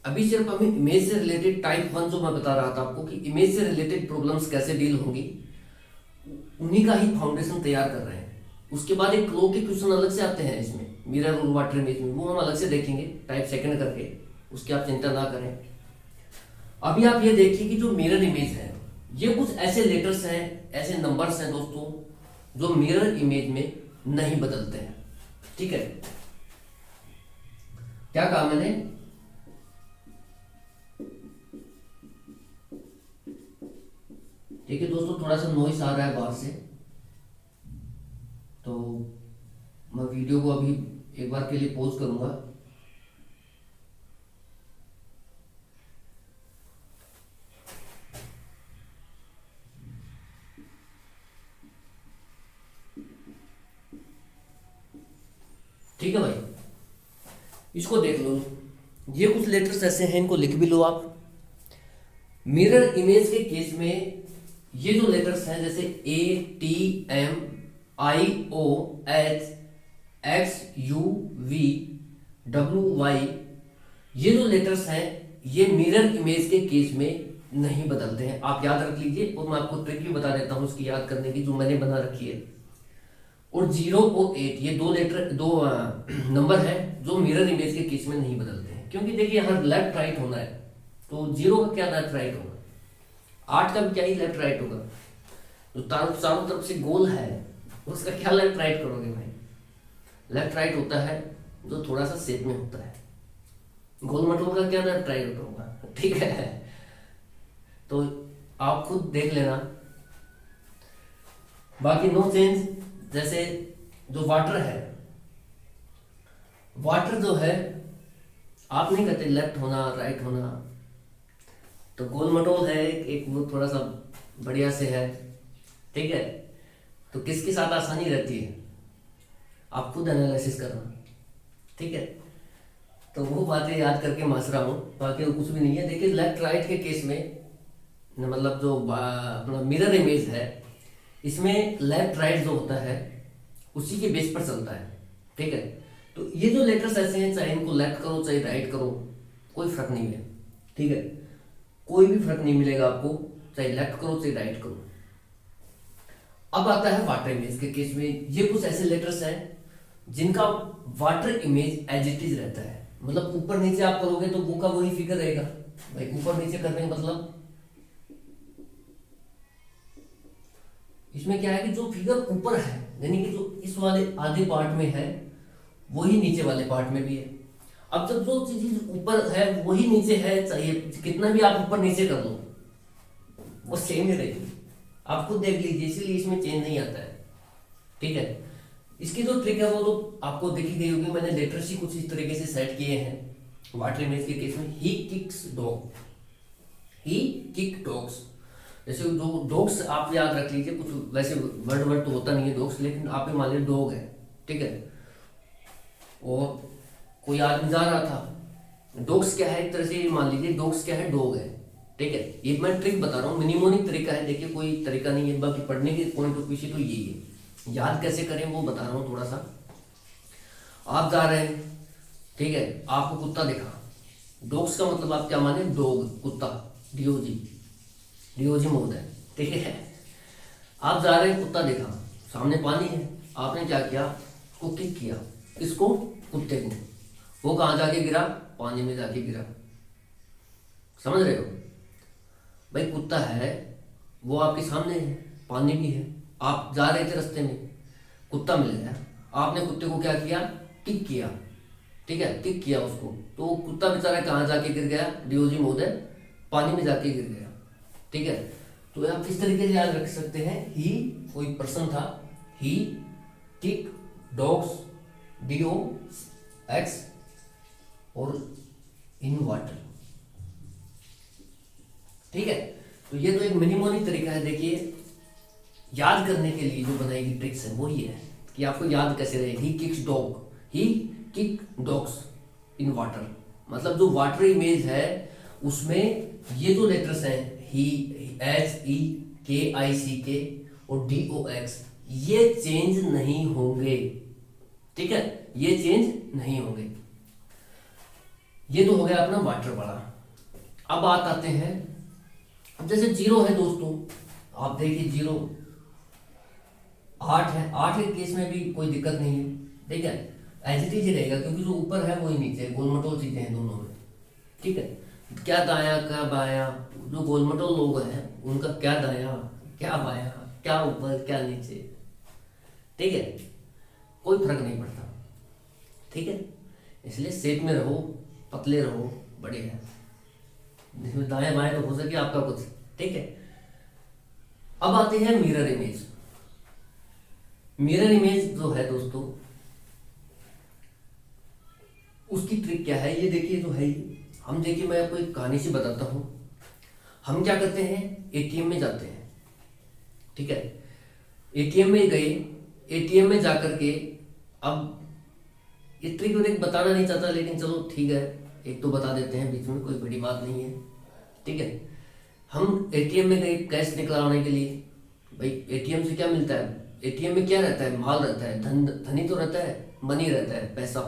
अभी सिर्फ हमें इमेज से रिलेटेड टाइप 1 जो मैं बता रहा था आपको कि इमेज से रिलेटेड प्रॉब्लम्स कैसे डील होंगी, उन्हीं का ही फाउंडेशन तैयार कर रहे हैं। उसके बाद एक क्लो के क्वेश्चन अलग से आते हैं इसमें, मिरर और वाटर इमेज में, वो हम अलग से देखेंगे टाइप 2 करके, उसकी आप चिंता ना करें। अभी आप ये देखिए कि जो मिरर इमेज है, ये कुछ ऐसे लेटर्स हैं, ऐसे नंबर्स हैं दोस्तों, जो मिरर इमेज में नहीं बदलते हैं, ठीक है। क्या कहा मैंने, ठीक है दोस्तों, थोड़ा सा नॉइस आ रहा है बाहर से, तो मैं वीडियो को अभी एक बार के लिए पॉज करूंगा। ठीक है भाई, इसको देख लो, ये कुछ लेटर्स ऐसे हैं, इनको लिख भी लो आप। मिरर इमेज के केस में ये जो लेटर्स हैं, जैसे A T M I O H X U V W Y, ये जो लेटर्स हैं ये मिरर इमेज के केस में नहीं बदलते हैं, आप याद रख लीजिए। और मैं आपको ट्रिक भी बता देता हूं उसकी याद करने की, जो मैंने बना रखी है। और 0 और 8 ये दो नंबर हैं जो मिरर इमेज के केस में नहीं बदलते हैं, क्योंकि देखिए यहाँ लेफ्ट राइट होना है, तो 0 का क्या लेफ्ट राइट होगा, 8 का भी क्या ही लेफ्ट राइट होगा। जो चारों तरफ से गोल है उसका क्या लेफ्ट राइट करोगे भाई? लेफ्ट राइट होता है जो थोड़ा सा शेप में होता है, गोल मटोल का क्या लेफ्ट राइट होगा, ठीक है। तो आप खुद देख लेना। बाकी नो चेंज, जैसे जो वाटर है, वाटर जो है आप नहीं कहते लेफ्ट होना राइट होना, तो गोल मटोल है एक वो थोड़ा सा बढ़िया से है, ठीक है। तो किसके साथ आसानी रहती है आप खुद एनालिसिस करना, ठीक है। तो वो बातें याद करके हंस रहा हूँ, बाकी वो कुछ भी नहीं है। देखिए लेफ्ट राइट के केस में मतलब जो अपना मिरर इमेज है, इसमें लेफ्ट राइट जो होता है उसी के बेस पर चलता है, ठीक है। तो ये जो लेटर्स ऐसे हैं, चाहे इनको लेफ्ट करो चाहे राइट करो, कोई फर्क नहीं है, ठीक है। कोई भी फर्क नहीं मिलेगा आपको, चाहे लेफ्ट करो चाहे राइट करो। अब आता है वाटर इमेज के केस में। ये कुछ ऐसे लेटर्स हैं जिनका water image as it is रहता है, मतलब ऊपर नीचे आप करोगे तो वो का वही फिगर रहेगा भाई। ऊपर नीचे करने का मतलब इसमें क्या है कि जो फिगर ऊपर है, यानी कि जो इस वाले आधे पार्ट में है वही नीचे वाले पार्ट में भी है। अब जब जो चीज ऊपर है वही नीचे है, चाहिए कितना भी आप ऊपर नीचे कर लो वो सेम ही रहेगी, आप खुद देख लीजिए, इसीलिए इसमें चेंज नहीं आता है, ठीक है। इसकी जो ट्रिक है वो तो आपको देखी गई होगी, मैंने लेटर्स ही कुछ इस तरीके से सेट किए हैं वाटर इमेज के केस में। ही kicks dog, he kick dogs, जैसे जो डॉग्स आप याद रख लीजिए, कुछ वैसे वर्ड तो होता नहीं है डॉग्स, लेकिन आप मान लीजिए डॉग है, ठीक है। और कोई आदमी जा रहा था, डॉग्स क्या है एक तरह से मान लीजिए डॉग्स क्या है, डॉग है, ठीक है। ये मैं ट्रिक बता रहा हूँ, मिनिमोनिक तरीका है, देखिए कोई तरीका नहीं है, बाकी पढ़ने के पॉइंट ऑफ व्यू से तो यही है। याद कैसे करें वो बता रहा हूँ थोड़ा सा। आप जा रहे हैं, ठीक है, आपको कुत्ता दिखा, डॉग्स का मतलब आप क्या माने, डॉग, कुत्ता, डीओजी मोड है, ठीक है। आप जा रहे हैं, कुत्ता दिखा, सामने पानी है, आपने क्या किया, उसको किक किया, इसको, कुत्ते को, वो कहाँ जाके गिरा, पानी में जाके गिरा, समझ रहे हो भाई। कुत्ता है वो आपके सामने है, पानी भी है, आप जा रहे थे रास्ते में, कुत्ता मिल गया, आपने कुत्ते को क्या किया, किक किया, ठीक है, किक किया उसको, तो कुत्ता बेचारा कहाँ जाके गिर गया, डीओजी मोड है, पानी में जाके गिर गया, ठीक है। तो आप इस तरीके से याद रख सकते हैं, ही कोई पर्सन था, ही किक डॉग्स, डीओ एक्स और इन वाटर, ठीक है। तो ये तो एक मिनिमोनिक तरीका है, देखिए याद करने के लिए जो बनाई गई ट्रिक्स है वो ये है कि आपको याद कैसे रहे। He kicks dog, he kick dogs in water, मतलब जो वाटर इमेज है उसमें ये जो लेटर्स हैं, ही, एच ई के आई सी के और डी ओ एक्स, ये चेंज नहीं होंगे, ठीक है, ये चेंज नहीं होंगे। ये तो हो गया अपना वाटर वाला। अब बात आते हैं, अब जैसे जीरो है दोस्तों, आप देखिए जीरो, 8 है, 8 के केस में भी कोई दिक्कत नहीं है, ठीक है, एज इट इज रहेगा, क्योंकि जो ऊपर है वही नीचे है, गोलमटोल चीजें हैं दोनों में, ठीक है। क्या दाया क्या बाया, जो गोलमटोल लोग हैं उनका क्या दाया क्या बाया, क्या ऊपर क्या नीचे, ठीक है, कोई फर्क नहीं पड़ता, ठीक है। इसलिए शेप में रहो, पतले रहो, बड़े हैं, जिसमें दाएं बाएं तो हो सके आपका कुछ, ठीक है। अब आते हैं मिरर इमेज। मिरर इमेज जो है दोस्तों, उसकी ट्रिक क्या है, ये देखिए जो है, हम देखिए मैं आपको एक कहानी से बताता हूं। हम क्या करते हैं, एटीएम में जाते हैं, ठीक है, एटीएम में गए, एटीएम में जाकर के, अब ये ट्रिक व्रिक बताना नहीं चाहता, लेकिन चलो ठीक है, एक तो बता देते हैं बीच में, कोई बड़ी बात नहीं है, ठीक है। हम एटीएम में गए कैश निकलवाने के लिए, भाई एटीएम से क्या मिलता है, एटीएम में क्या रहता है, माल रहता है, धनी तो रहता है, मनी रहता है, पैसा।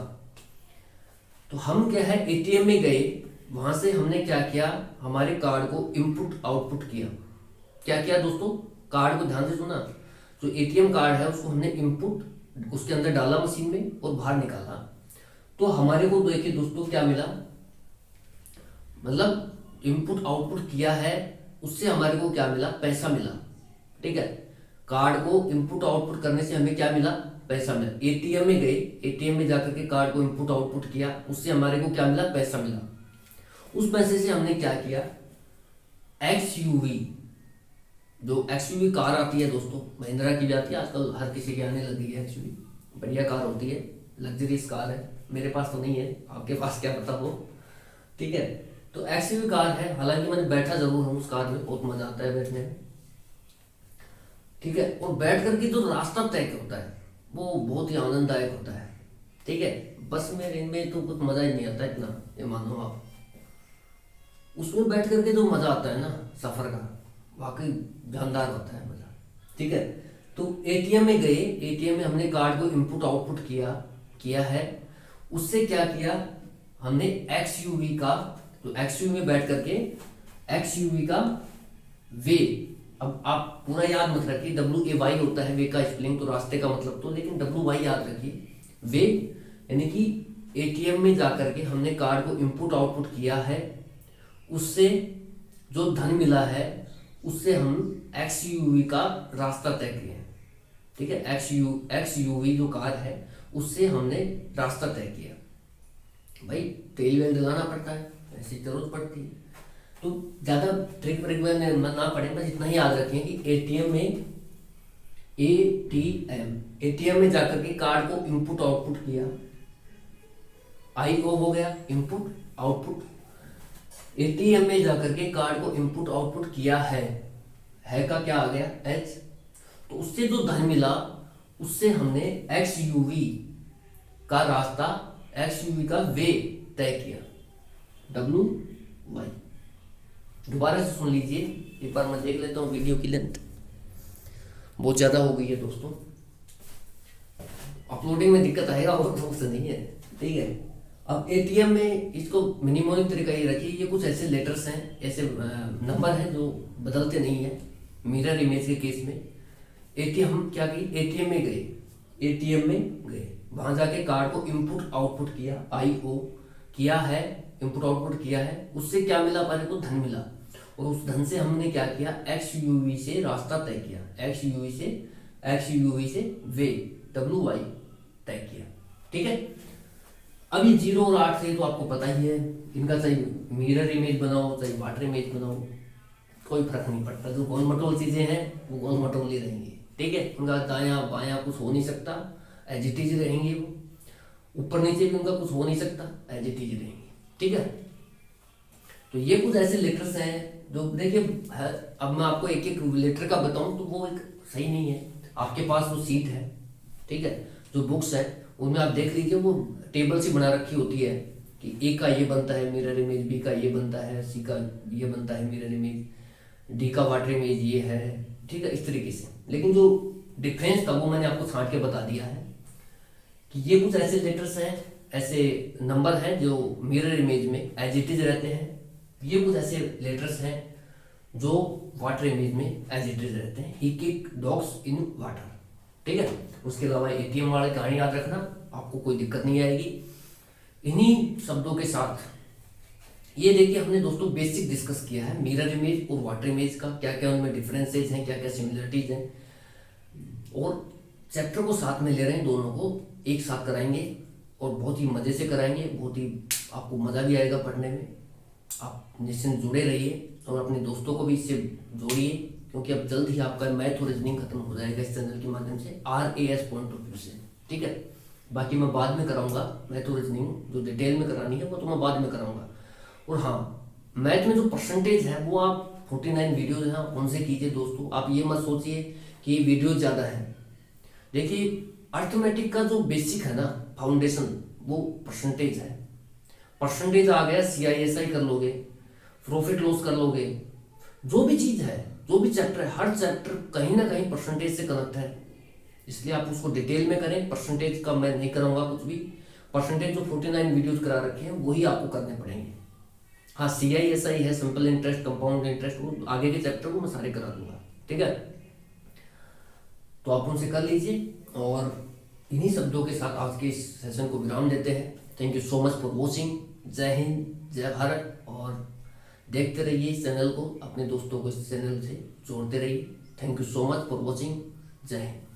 तो हम क्या है, एटीएम में गए, वहां से हमने क्या किया, हमारे कार्ड को इनपुट आउटपुट किया। क्या किया दोस्तों, कार्ड को ध्यान से सुना, जो एटीएम कार्ड है उसको हमने इनपुट उसके अंदर डाला मशीन में और बाहर निकाला, तो हमारे को देखिए दोस्तों क्या मिला, मतलब इनपुट आउटपुट किया है, उससे हमारे को क्या मिला, पैसा मिला, ठीक है। कार्ड को इनपुट आउटपुट करने से हमें क्या मिला, पैसा मिला। एटीएम में गए, एटीएम में जाकर के कार्ड को इनपुट आउटपुट किया, उससे हमारे को क्या मिला, पैसा मिला। उस पैसे से हमने क्या किया, एक्सयूवी, जो एक्सयूवी कार आती है दोस्तों, महिंद्रा की भी आती है, आजकल हर किसी के आने लगी है एक्सयूवी, बढ़िया कार होती है, लग्जरियस कार है। मेरे पास तो नहीं है, आपके पास क्या पता हो, ठीक है। तो एक्सयूवी कार है, हालांकि मैंने बैठा जरूर हूँ उस कार में, बहुत मजा आता है बैठने में, ठीक है। और बैठ करके जो रास्ता तय होता है वो बहुत ही आनंददायक होता है, ठीक है। बस में इनमें तो कुछ मजा ही नहीं आता इतना, ये मानो आप। उसमें बैठ करके जो मजा आता है ना सफर का, वाकई जानदार होता है मजा, ठीक है। तो एटीएम में गए, एटीएम में हमने कार्ड को इनपुट आउटपुट किया है, उससे क्या किया हमने, एक्सयूवी का, तो एक्सयूवी में बैठ करके एक्सयूवी का वे, अब आप पूरा याद मत रखिए, WAY होता है वे का स्पेलिंग, तो रास्ते का मतलब तो, लेकिन WY याद रखिए, वे यानी कि एटीएम में जाकर के हमने कार्ड को इनपुट आउटपुट किया है, उससे जो धन मिला है उससे हम एक्सयूवी का रास्ता तय किए हैं, ठीक है। एक्सयूवी जो कार है उससे हमने रास्ता तय किया। भाई तेल वेल डलाना पड़ता है, ऐसी जरूरत पड़ती है, तो ज़्यादा ट्रिक व्रिक में ना पड़े, बस इतना ही याद रखें कि एटीएम में जाकर के कार्ड को इनपुट आउटपुट किया, IO हो गया, इनपुट आउटपुट। एटीएम में जाकर के कार्ड को इनपुट आउटपुट किया है का क्या आ गया, H, तो उससे जो धन मिला उससे हमने एक्सयूवी का रास्ता, एक्सयूवी का वे तय किया, WY। दोबारा से सुन लीजिए एक बार, मैं देख लेता हूँ वीडियो की लेंथ बहुत ज़्यादा हो गई है दोस्तों, अपलोडिंग में दिक्कत आएगा और तो से नहीं है, ठीक है। अब एटीएम में इसको मिनिमम तरीका ये रखिए, ये कुछ ऐसे लेटर्स हैं, ऐसे नंबर हैं जो बदलते नहीं है। मिरर इमेज के केस में एटीएम क्या की, एटीएम में गए, वहां जाके कार्ड को इनपुट आउटपुट किया, IO किया है, इनपुट आउटपुट किया है, उससे क्या मिला, हमारे को धन मिला, और उस धन से हमने क्या किया, एक्सयूवी से रास्ता तय किया, एक्सयूवी से वे, WY तय किया, ठीक है। अब ये 0 और 8 से तो आपको पता ही है, इनका चाहे मिरर इमेज बनाओ चाहे वाटर इमेज बनाओ, कोई फर्क नहीं पड़ता, जो गोल मटोल चीजें हैं वो गोल मटोल ही रहेंगी, ठीक है। उनका दायां बायां कुछ हो नहीं सकता, एज इट इज रहेंगे वो, ऊपर नीचे भी उनका कुछ हो नहीं सकता, एज इट इज रहेंगे, ठीक है। तो ये कुछ ऐसे लेटर्स हैं जो देखिए, अब मैं आपको एक एक लेटर का बताऊं तो वो एक सही नहीं है। आपके पास वो सीट है, ठीक है, जो बुक्स है उनमें आप देख लीजिए, वो टेबल सी बना रखी होती है कि A का ये बनता है मिरर इमेज, B का ये बनता है, C का ये बनता है मिरर इमेज, D का वाटर इमेज ये है, ठीक है, इस तरीके से। लेकिन जो डिफरेंस था वो मैंने आपको छांट के बता दिया है कि ये कुछ ऐसे लेटर्स हैं, ऐसे नंबर हैं जो मिरर इमेज में एज इट इज रहते हैं, ये कुछ ऐसे लेटर्स हैं जो वाटर इमेज में एज इट इज रहते हैं। ही किक डॉग्स इन वाटर, ठीक है। उसके अलावा एटीएम वाले कहानी याद रखना, आपको कोई दिक्कत नहीं आएगी। इन्हीं शब्दों के साथ ये देखिए हमने दोस्तों बेसिक डिस्कस किया है मिरर इमेज और वाटर इमेज का, क्या क्या उनमें डिफरेंसेस हैं, क्या क्या सिमिलरिटीज हैं, और चैप्टर को साथ में ले रहे हैं, दोनों को एक साथ कराएंगे और बहुत ही मज़े से कराएंगे, बहुत ही आपको मज़ा भी आएगा पढ़ने में। आप निश्चिंत जुड़े रहिए और अपने दोस्तों को भी इससे जोड़िए, क्योंकि अब जल्द ही आपका मैथ और रीजनिंग खत्म हो जाएगा इस चैनल के माध्यम से, RAS पॉइंट ऑफ व्यू से, ठीक है। बाकी मैं बाद में कराऊंगा मैथ और रीजनिंग, जो डिटेल में करानी है वो तो मैं बाद में कराऊंगा। और हाँ, मैथ में जो परसेंटेज है वो आप 49 वीडियोज हैं उनसे कीजिए दोस्तों। आप ये मत सोचिए कि वीडियो ज़्यादा है, देखिए अर्थमेटिक का जो बेसिक है ना फाउंडेशन, वो परसेंटेज है। परसेंटेज आ गया, CISI कर लोगे, प्रॉफिट लॉस कर लोगे, जो भी चीज़ है, जो भी चैप्टर है, हर चैप्टर कहीं ना कहीं परसेंटेज से कनेक्ट है, इसलिए आप उसको डिटेल में करें। परसेंटेज का मैं नहीं कराऊंगा कुछ भी, परसेंटेज जो 49 वीडियोज करा रखे हैं वही आपको करने पड़ेंगे। हाँ, CISI है, सिंपल इंटरेस्ट, कंपाउंड इंटरेस्ट, वो आगे के चैप्टर को मैं सारे करा दूंगा, ठीक है। तो आप उनसे कर लीजिए, और इन्हीं शब्दों के साथ आज के इस सेशन को विराम देते हैं। Thank you so much for watching. जय हिंद, जय भारत, और देखते रहिए इस चैनल को, अपने दोस्तों को इस चैनल से जोड़ते रहिए। Thank you so much for watching. जय हिंद।